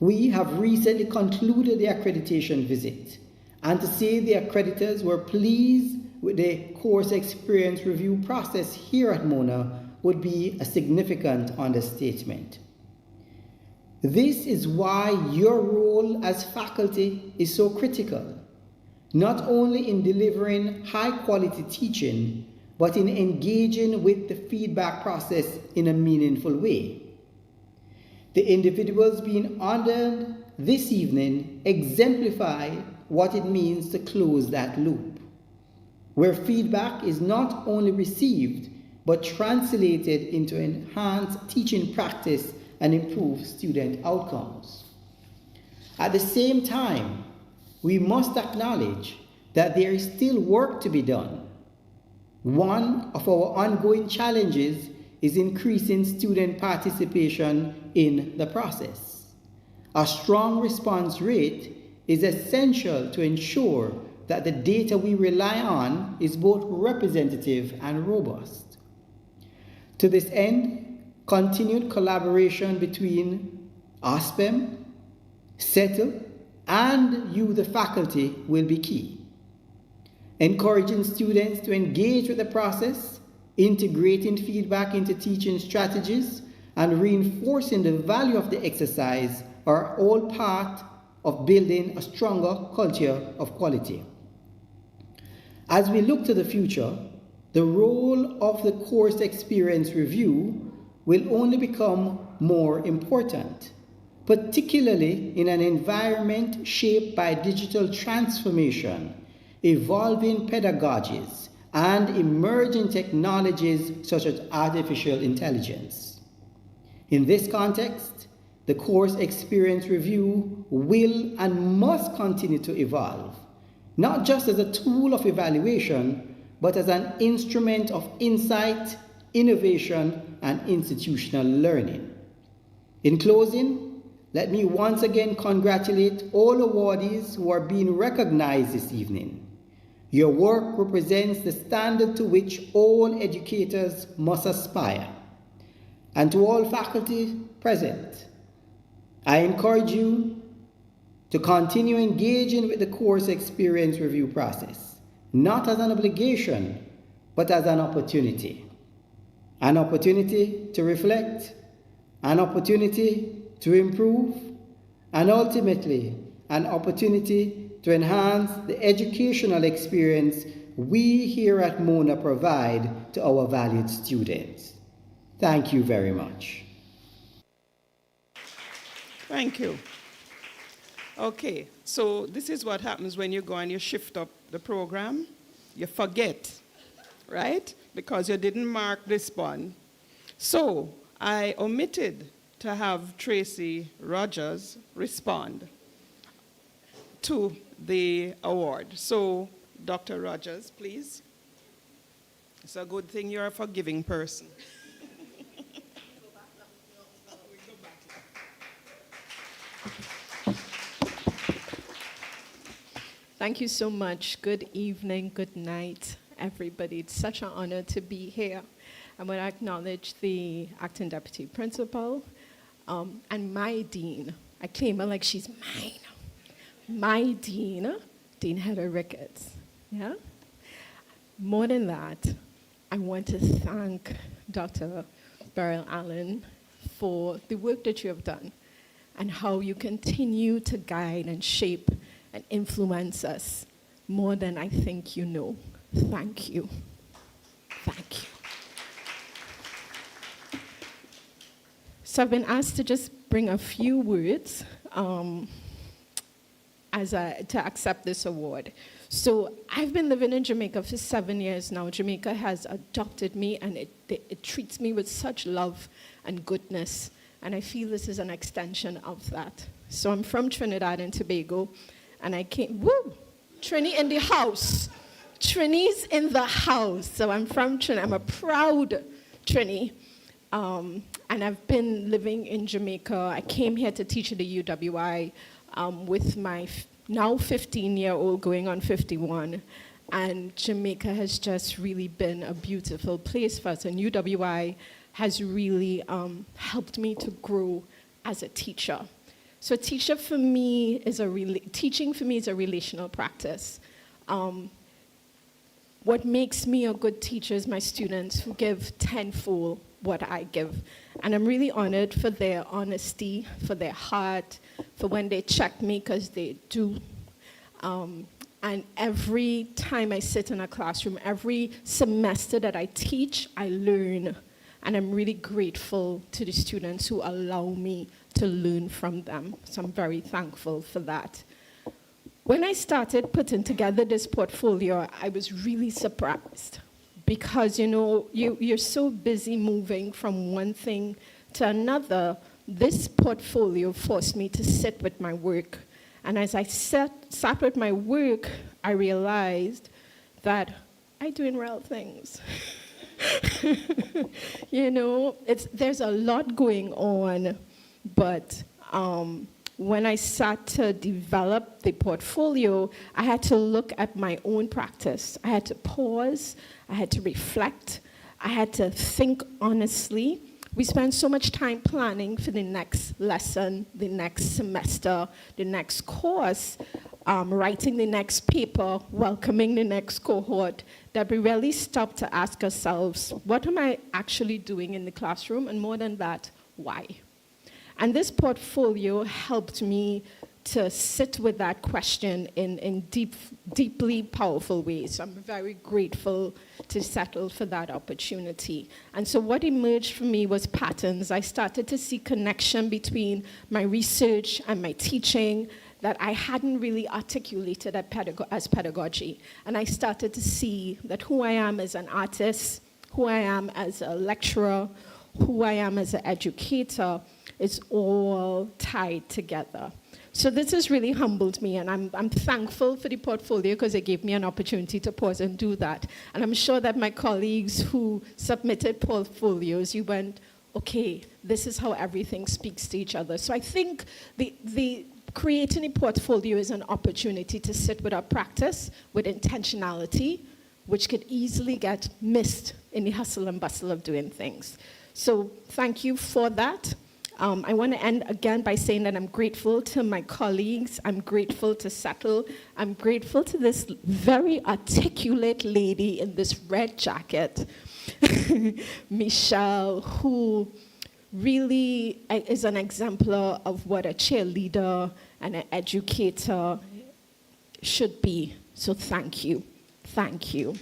We have recently concluded the accreditation visit, and to say the accreditors were pleased with the course experience review process here at Mona would be a significant understatement. This is why your role as faculty is so critical, not only in delivering high-quality teaching, but in engaging with the feedback process in a meaningful way. The individuals being honored this evening exemplify what it means to close that loop, where feedback is not only received, but translated into enhanced teaching practice and improved student outcomes. At the same time, we must acknowledge that there is still work to be done. One of our ongoing challenges is increasing student participation in the process. A strong response rate is essential to ensure that the data we rely on is both representative and robust. To this end, continued collaboration between OSPEM, CETL, and you, the faculty, will be key. Encouraging students to engage with the process, integrating feedback into teaching strategies, and reinforcing the value of the exercise are all part of building a stronger culture of quality. As we look to the future, the role of the course experience review will only become more important, particularly in an environment shaped by digital transformation, evolving pedagogies, and emerging technologies such as artificial intelligence. In this context, the course experience review will and must continue to evolve, not just as a tool of evaluation, but as an instrument of insight, innovation, and institutional learning. In closing, let me once again congratulate all awardees who are being recognized this evening. Your work represents the standard to which all educators must aspire. And to all faculty present, I encourage you to continue engaging with the course experience review process, not as an obligation, but as an opportunity. An opportunity to reflect, an opportunity to improve, and ultimately an opportunity to enhance the educational experience we here at Mona provide to our valued students. Thank you very much. Thank you. Okay, so this is what happens when you go and you shift up the program. You forget, right? Because you didn't mark this one. So I omitted to have Tracy Rogers respond to the award. So, Dr. Rogers, please. It's a good thing you're a forgiving person. Thank you so much. Good evening, good night, everybody. It's such an honor to be here. I want to acknowledge the acting deputy principal and my dean. I claim her like she's mine. My dean, Dean Heather Ricketts. Yeah? More than that, I want to thank Dr. Beryl Allen for the work that you have done and how you continue to guide and shape and influence us more than I think you know. Thank you. Thank you. So I've been asked to just bring a few words to accept this award. So I've been living in Jamaica for 7 years now. Jamaica has adopted me, and it treats me with such love and goodness, and I feel this is an extension of that. So I'm from Trinidad and Tobago, and I came, woo, Trini in the house. Trini's in the house. So I'm from Trinidad. I'm a proud Trini. And I've been living in Jamaica. I came here to teach at the UWI with my now 15-year-old going on 51. And Jamaica has just really been a beautiful place for us. And UWI has really helped me to grow as a teacher. So teaching for me is a relational practice. what makes me a good teacher is my students who give tenfold what I give. And I'm really honored for their honesty, for their heart, for when they check me, because they do. And every time I sit in a classroom, every semester that I teach, I learn. And I'm really grateful to the students who allow me to learn from them. So I'm very thankful for that. When I started putting together this portfolio, I was really surprised because, you're so busy moving from one thing to another. This portfolio forced me to sit with my work. And as I sat with my work, I realized that I'm doing real things. There's a lot going on, but when I sat to develop the portfolio, I had to look at my own practice. I had to pause, I had to reflect, I had to think honestly. We spend so much time planning for the next lesson, the next semester, the next course, writing the next paper, welcoming the next cohort, that we really stop to ask ourselves, what am I actually doing in the classroom? And more than that, why? And this portfolio helped me to sit with that question in deeply powerful ways. So I'm very grateful to CETL for that opportunity. And so what emerged for me was patterns. I started to see connection between my research and my teaching that I hadn't really articulated as pedagogy. And I started to see that who I am as an artist, who I am as a lecturer, who I am as an educator, is all tied together. So this has really humbled me, and I'm thankful for the portfolio because it gave me an opportunity to pause and do that. And I'm sure that my colleagues who submitted portfolios, you went, okay, this is how everything speaks to each other. So I think the creating a portfolio is an opportunity to sit with our practice with intentionality, which could easily get missed in the hustle and bustle of doing things. So thank you for that. I want to end again by saying that I'm grateful to my colleagues. I'm grateful to CETL. I'm grateful to this very articulate lady in this red jacket, Michelle, who really is an exemplar of what a cheerleader and an educator should be. So thank you. Thank you.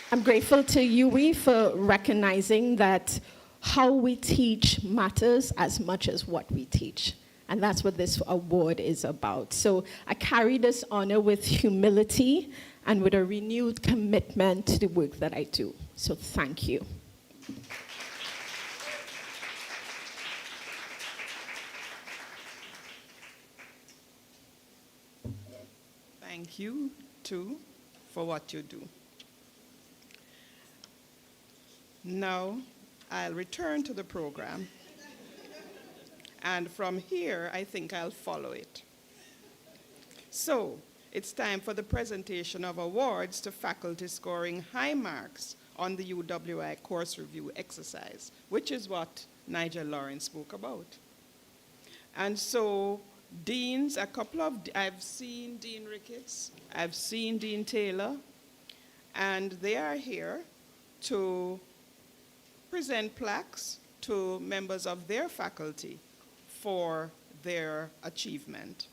I'm grateful to UWI for recognizing that how we teach matters as much as what we teach. And that's what this award is about. So I carry this honor with humility and with a renewed commitment to the work that I do. So thank you. Thank you, too, for what you do. Now, I'll return to the program. And from here, I think I'll follow it. So, it's time for the presentation of awards to faculty scoring high marks on the UWI course review exercise, which is what Nigel Lawrence spoke about. And so, deans, I've seen Dean Ricketts, I've seen Dean Taylor, and they are here to present plaques to members of their faculty for their achievement.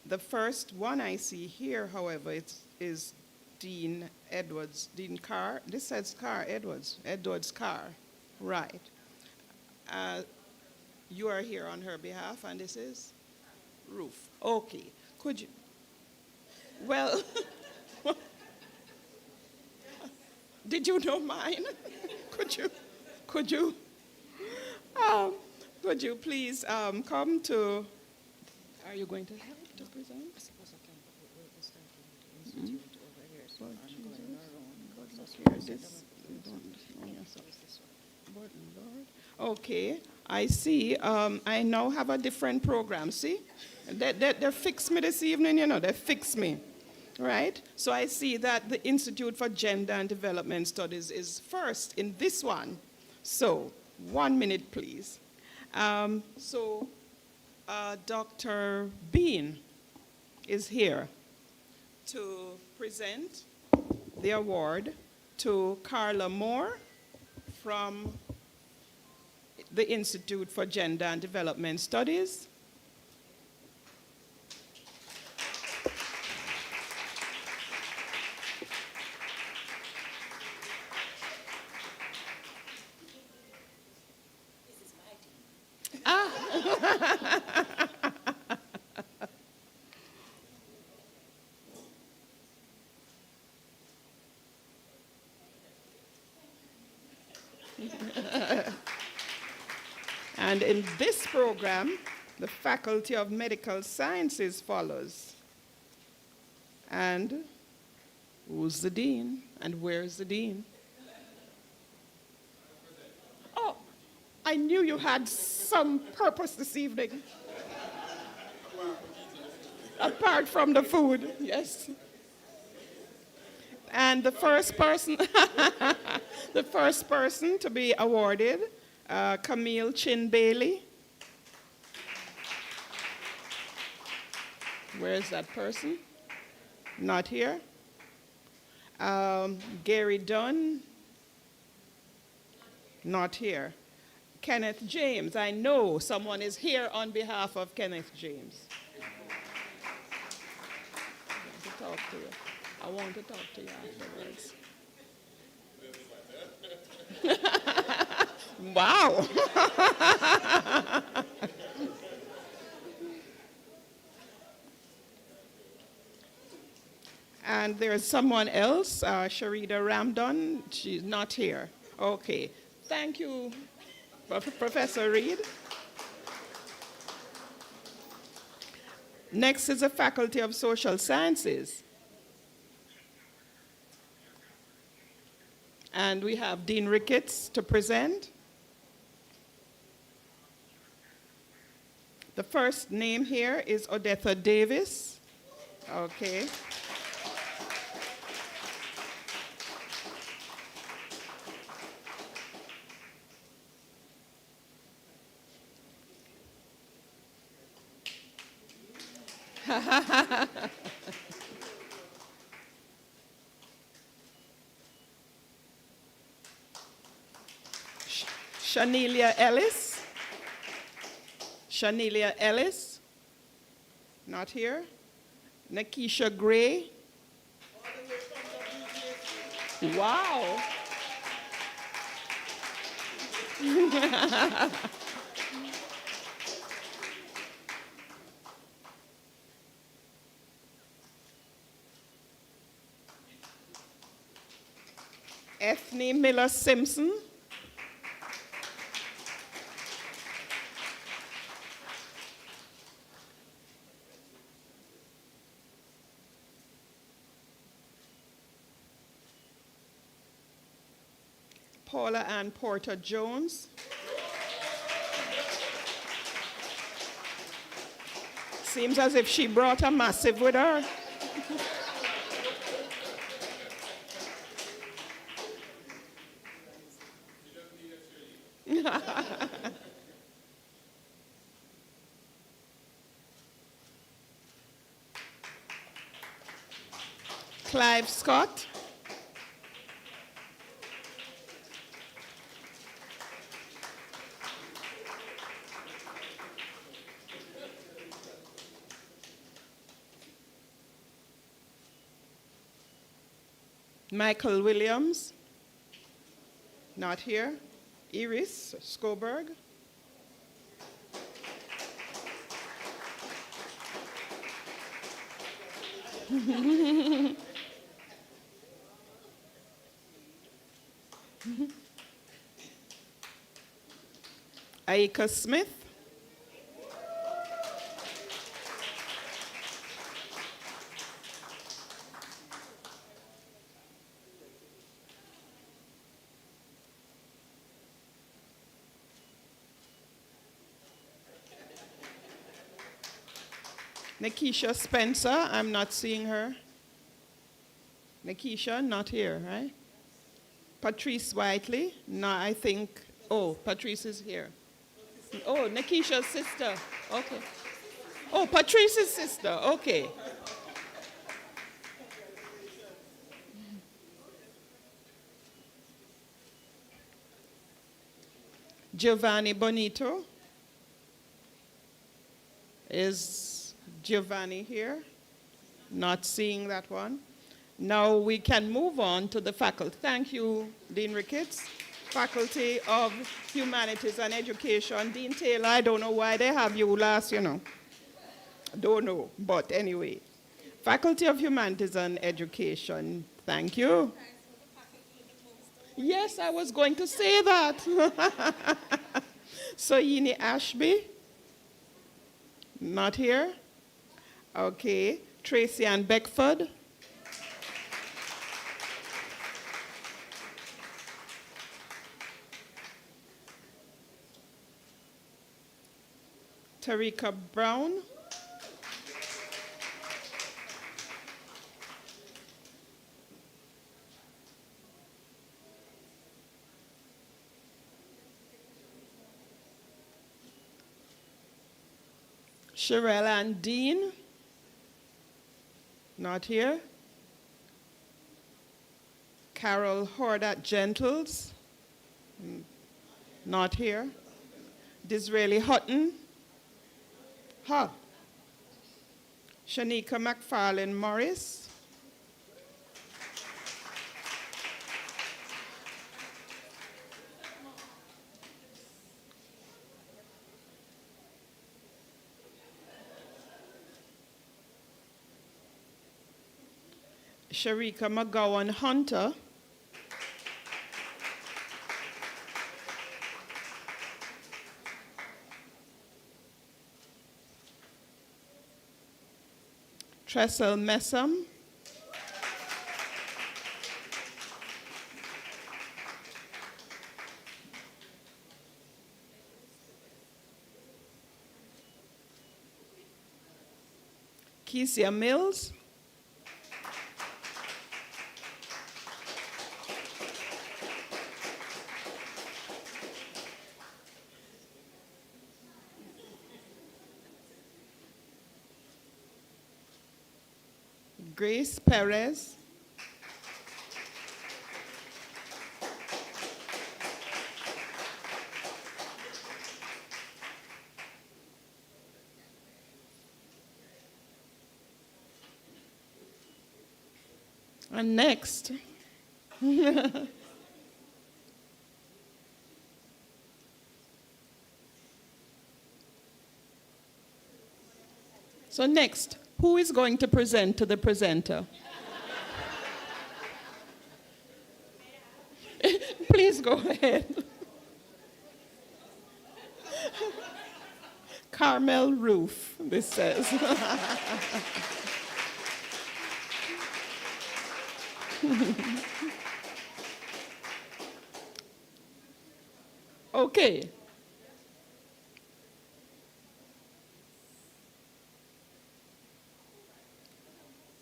The first one I see here, however, is Dean Edwards, Dean Carr. This says Carr Edwards, Edwards Carr, right. You are here on her behalf, and this is Ruth. Okay, could you, well, did you know mine? Could you please come to, are you going to help to present? I suppose I can, but we'll start with the institute over here. So I'm going around. Okay, I see. I now have a different program, see? They fixed me this evening, they fixed me. Right? So I see that the Institute for Gender and Development Studies is first in this one. So, 1 minute, please. Dr. Bean is here to present. present the award to Carla Moore from the Institute for Gender and Development Studies. And in this program, the Faculty of Medical Sciences follows. And who's the dean? And where's the dean? Oh, I knew you had some purpose this evening. Apart from the food, yes. And the first person, the first person to be awarded, Camille Chin Bailey. Where is that person? Not here. Gary Dunn. Not here. Kenneth James. I know someone is here on behalf of Kenneth James. I want to talk to you afterwards. Wow. And there's someone else, Sharida Ramdon. She's not here. Okay. Thank you, Professor Reed. Next is the Faculty of Social Sciences. And we have Dean Ricketts to present. The first name here is Odetha Davis. Okay. Shanelia Ellis. Shanelia Ellis. Not here. Nakisha Gray. Wow. Ethne Miller Simpson. Paula Ann Porter Jones. Seems as if she brought a massive with her. Clive Scott. Michael Williams, not here. Iris Skoberg. Aika Smith. Nikisha Spencer, I'm not seeing her. Nikisha, not here, right? Patrice Whiteley, no, I think, oh, Patrice is here. Oh, Nikisha's sister, okay. Oh, Patrice's sister, okay. Giovanni Bonito. Is Giovanni here? Not seeing that one. Now we can move on to the faculty. Thank you, Dean Ricketts. Faculty of Humanities and Education. Dean Taylor, I don't know why they have you last, Don't know, but anyway. Faculty of Humanities and Education, thank you. Yes, I was going to say that. So Yini Ashby, not here. Okay, Tracy Ann Beckford. Tarika Brown. Sherelle Ann Dean. Not here. Carol Hordat Gentles. Not here. Disraeli Hutton. Ha. Shanika McFarlane Morris. Sharika McGowan Hunter. Tressel Messam. Kesia Mills. Grace Perez. And next, so next, who is going to present to the presenter? Please go ahead. Carmel Roof, this says. Okay.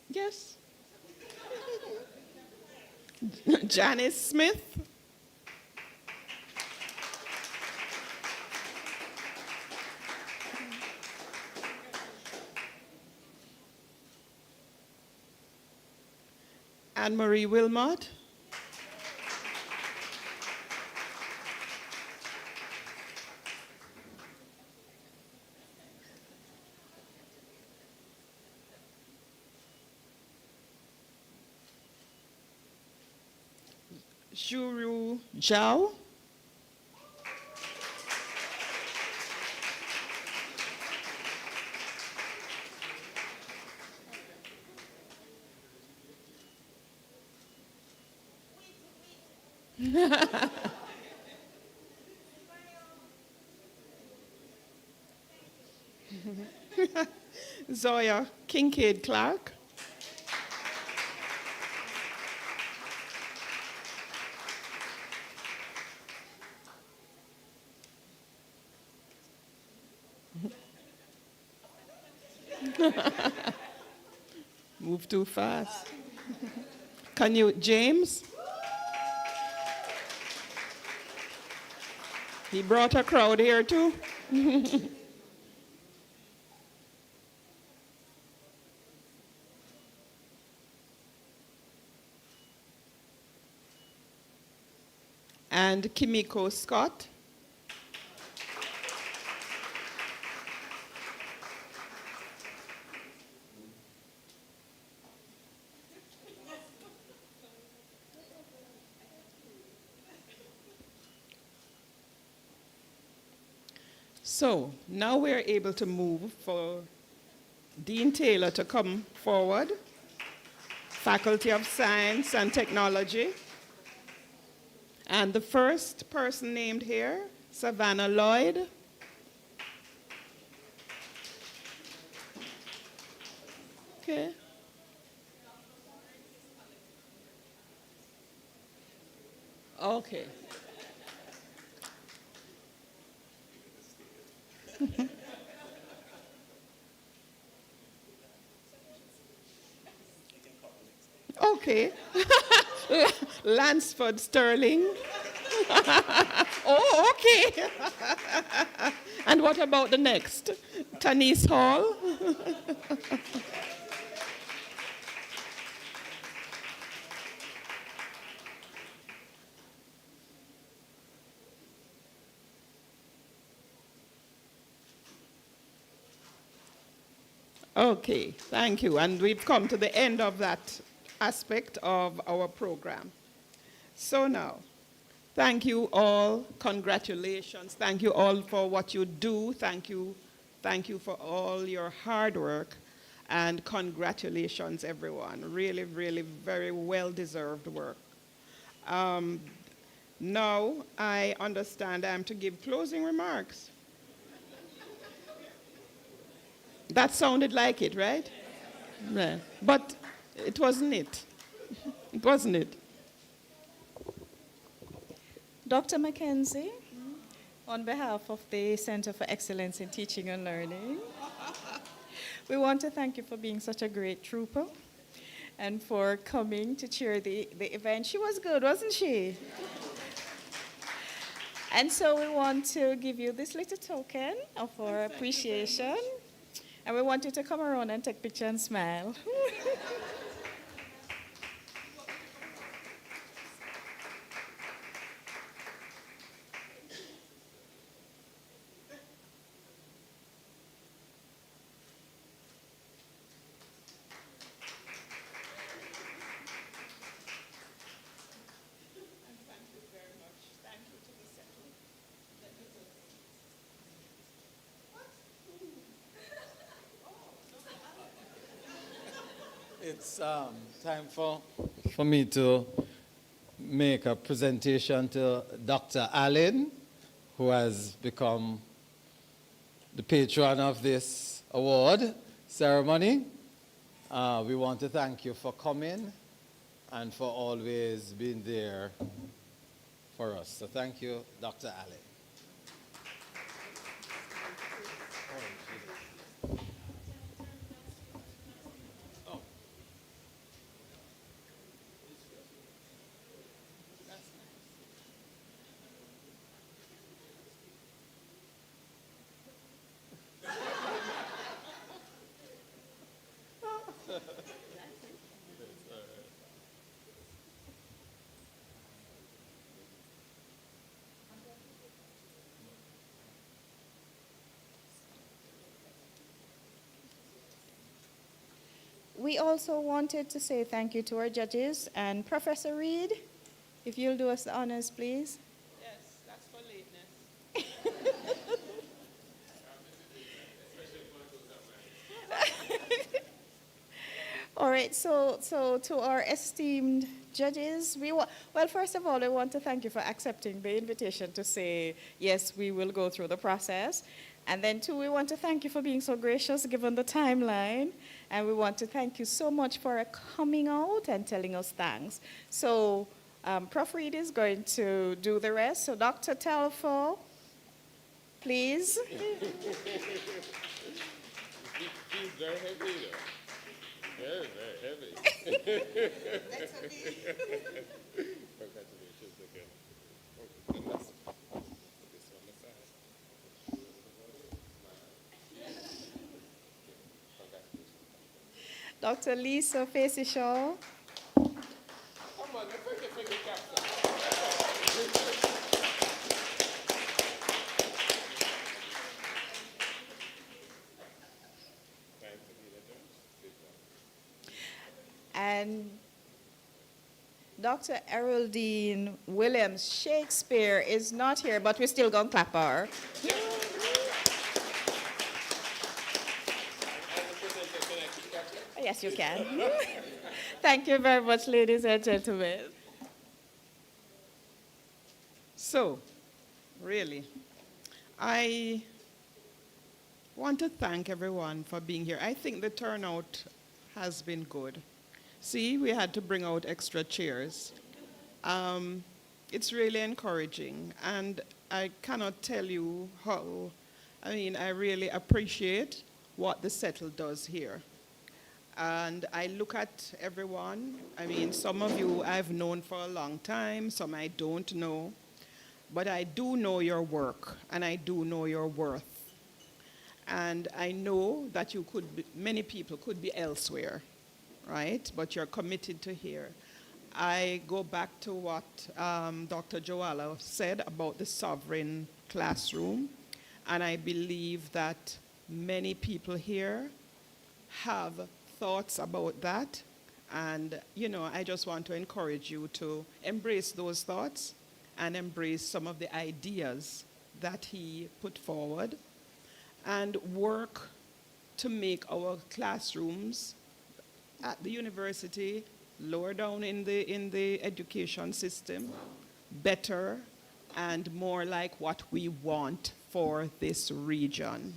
Yes. Janice Smith. Anne-Marie Wilmot. Shuru Zhao. Zoya Kincaid Clark. Move too fast. Canute James. He brought a crowd here too. And Kimiko Scott. So now we're able to move for Dean Taylor to come forward, Faculty of Science and Technology. And the first person named here, Savannah Lloyd. Okay. Okay. Okay. Lansford Sterling. Oh, okay. And what about the next? Tanise Hall. Okay, thank you. And we've come to the end of that aspect of our program. So now, thank you all. Congratulations. Thank you all for what you do. Thank you for all your hard work. And congratulations, everyone. Really, really very well-deserved work. Now, I understand I'm to give closing remarks. That sounded like it, right? Yeah. But it wasn't it. It wasn't it. Dr. Mackenzie, on behalf of the Center for Excellence in Teaching and Learning, we want to thank you for being such a great trooper and for coming to cheer the event. She was good, wasn't she? And so we want to give you this little token of our appreciation. And we want you to come around and take a picture and smile. It's time for me to make a presentation to Dr. Allen, who has become the patron of this award ceremony. We want to thank you for coming and for always being there for us. So thank you, Dr. Allen. We also wanted to say thank you to our judges and Professor Reed, if you'll do us the honors, please. Yes, that's for lateness. All right, so to our esteemed judges, well, first of all, I want to thank you for accepting the invitation to say, yes, we will go through the process. And then, two, we want to thank you for being so gracious given the timeline. And we want to thank you so much for coming out and telling us thanks. So Prof. Reed is going to do the rest. So Dr. Telfo, please. He's very heavy, though. Very, very heavy. Congratulations again. And that's this on the side. Dr. Lisa Facey-Shaw. Come on, let's take a finger capture. And Dr. Eraldine Williams Shakespeare is not here, but we're still going to clap her. Yes, you can. Thank you very much, ladies and gentlemen. So, really, I want to thank everyone for being here. I think the turnout has been good. See, we had to bring out extra chairs. It's really encouraging, and I cannot tell you how, I really appreciate what the CETL does here. And I look at everyone, some of you I've known for a long time, some I don't know, but I do know your work, and I do know your worth. And I know that many people could be elsewhere, right? But you're committed to here. I go back to what Dr. Jowallah said about the sovereign classroom, and I believe that many people here have thoughts about that, and I just want to encourage you to embrace those thoughts and embrace some of the ideas that he put forward, and work to make our classrooms at the university, lower down in the education system, better and more like what we want for this region.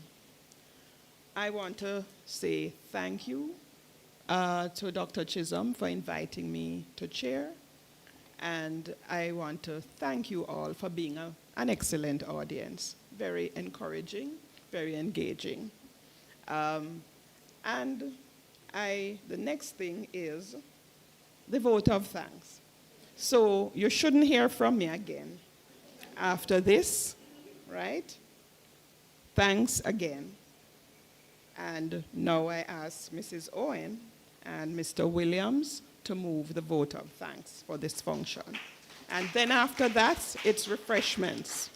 I want to say thank you to Dr. Chisholm for inviting me to chair, and I want to thank you all for being an excellent audience, very encouraging, very engaging. And the next thing is the vote of thanks. So you shouldn't hear from me again after this, right? Thanks again. And now I ask Mrs. Owen and Mr. Williams to move the vote of thanks for this function. And then after that, it's refreshments.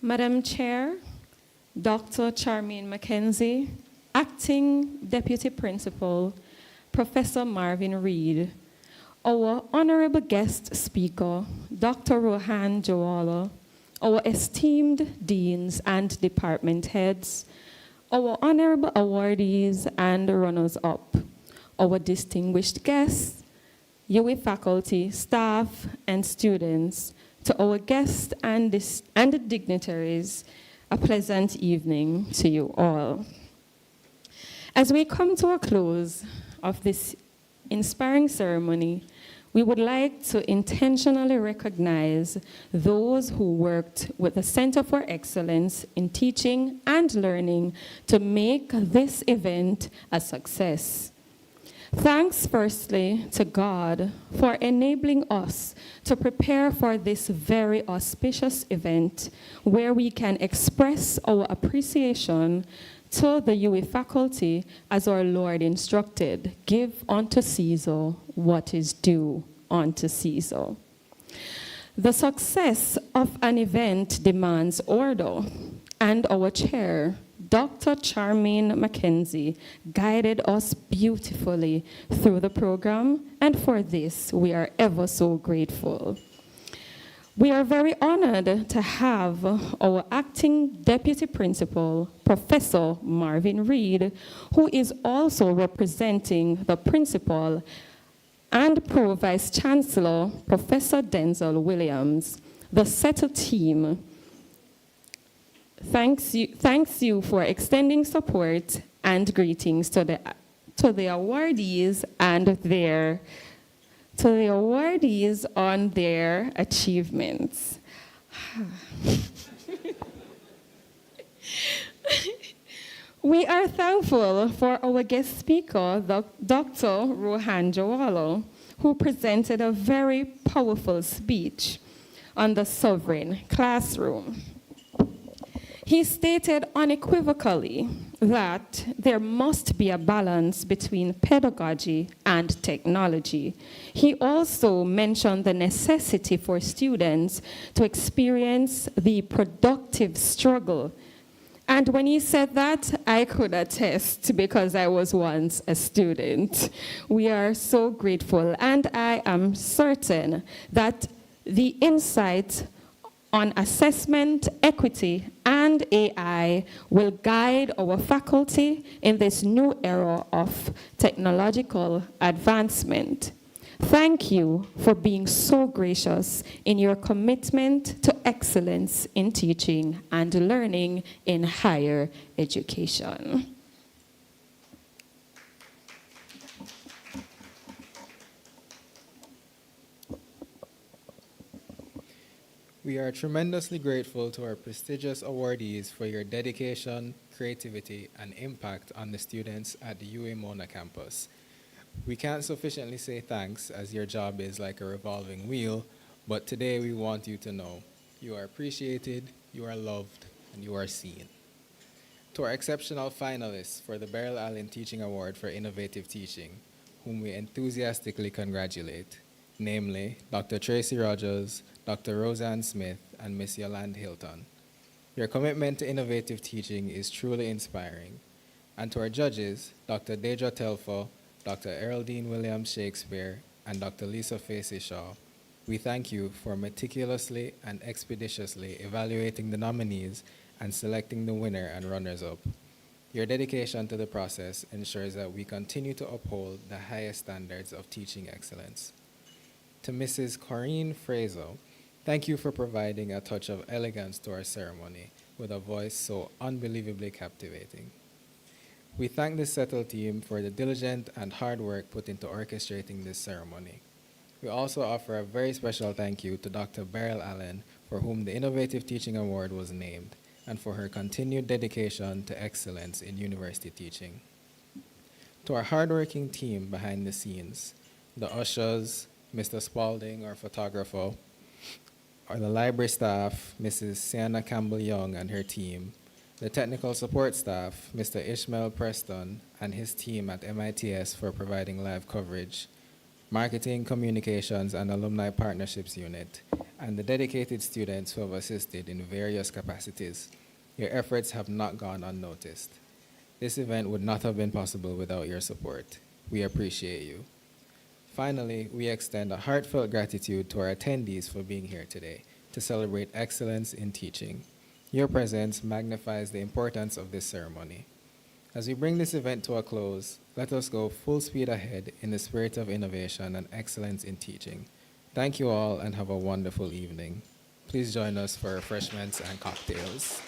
Madam Chair, Dr. Charmaine Mackenzie, Acting Deputy Principal, Professor Marvin Reed, our honorable guest speaker, Dr. Rohan Jowallah, our esteemed deans and department heads, our honorable awardees and runners-up, our distinguished guests, UWI faculty, staff, and students, to our guests and the dignitaries, a pleasant evening to you all. As we come to a close of this inspiring ceremony, we would like to intentionally recognize those who worked with the Center for Excellence in Teaching and Learning to make this event a success. Thanks firstly to God for enabling us to prepare for this very auspicious event where we can express our appreciation to the UWI faculty as our Lord instructed, give unto Caesar what is due unto Caesar. The success of an event demands order, and our chair, Dr. Charmaine Mackenzie, guided us beautifully through the program, and for this, we are ever so grateful. We are very honored to have our acting deputy principal, Professor Marvin Reed, who is also representing the principal, and Pro Vice Chancellor, Professor Denzel Williams, the CETL team. Thanks you for extending support and greetings to the awardees and to the awardees on their achievements. We are thankful for our guest speaker, Dr. Rohan Jowallah, who presented a very powerful speech on the sovereign classroom. He stated unequivocally that there must be a balance between pedagogy and technology. He also mentioned the necessity for students to experience the productive struggle And when he said that, I could attest because I was once a student. We are so grateful, and I am certain that the insight on assessment, equity, and AI will guide our faculty in this new era of technological advancement. Thank you for being so gracious in your commitment to excellence in teaching and learning in higher education. We are tremendously grateful to our prestigious awardees for your dedication, creativity, and impact on the students at the UWI Mona campus. We can't sufficiently say thanks, as your job is like a revolving wheel, but today we want you to know you are appreciated, you are loved, and you are seen. To our exceptional finalists for the Beryl Allen Teaching Award for Innovative Teaching, whom we enthusiastically congratulate, namely Dr. Tracy Rogers, Dr. Roseanne Smith, and Miss Yolande Hilton. Your commitment to innovative teaching is truly inspiring. And to our judges, Dr. Deidre Telfo, Dr. Eraldine Williams Shakespeare, and Dr. Lisa Facey Shaw, we thank you for meticulously and expeditiously evaluating the nominees and selecting the winner and runners-up. Your dedication to the process ensures that we continue to uphold the highest standards of teaching excellence. To Mrs. Corinne Fraser, thank you for providing a touch of elegance to our ceremony with a voice so unbelievably captivating. We thank the CETL team for the diligent and hard work put into orchestrating this ceremony. We also offer a very special thank you to Dr. Beryl Allen, for whom the Innovative Teaching Award was named, and for her continued dedication to excellence in university teaching. To our hardworking team behind the scenes, the ushers, Mr. Spalding, our photographer, or the library staff, Mrs. Sienna Campbell-Young and her team, the technical support staff, Mr. Ishmael Preston and his team at MITS for providing live coverage, marketing, communications, and alumni partnerships unit, and the dedicated students who have assisted in various capacities. Your efforts have not gone unnoticed. This event would not have been possible without your support. We appreciate you. Finally, we extend a heartfelt gratitude to our attendees for being here today to celebrate excellence in teaching. Your presence magnifies the importance of this ceremony. As we bring this event to a close, let us go full speed ahead in the spirit of innovation and excellence in teaching. Thank you all and have a wonderful evening. Please join us for refreshments and cocktails.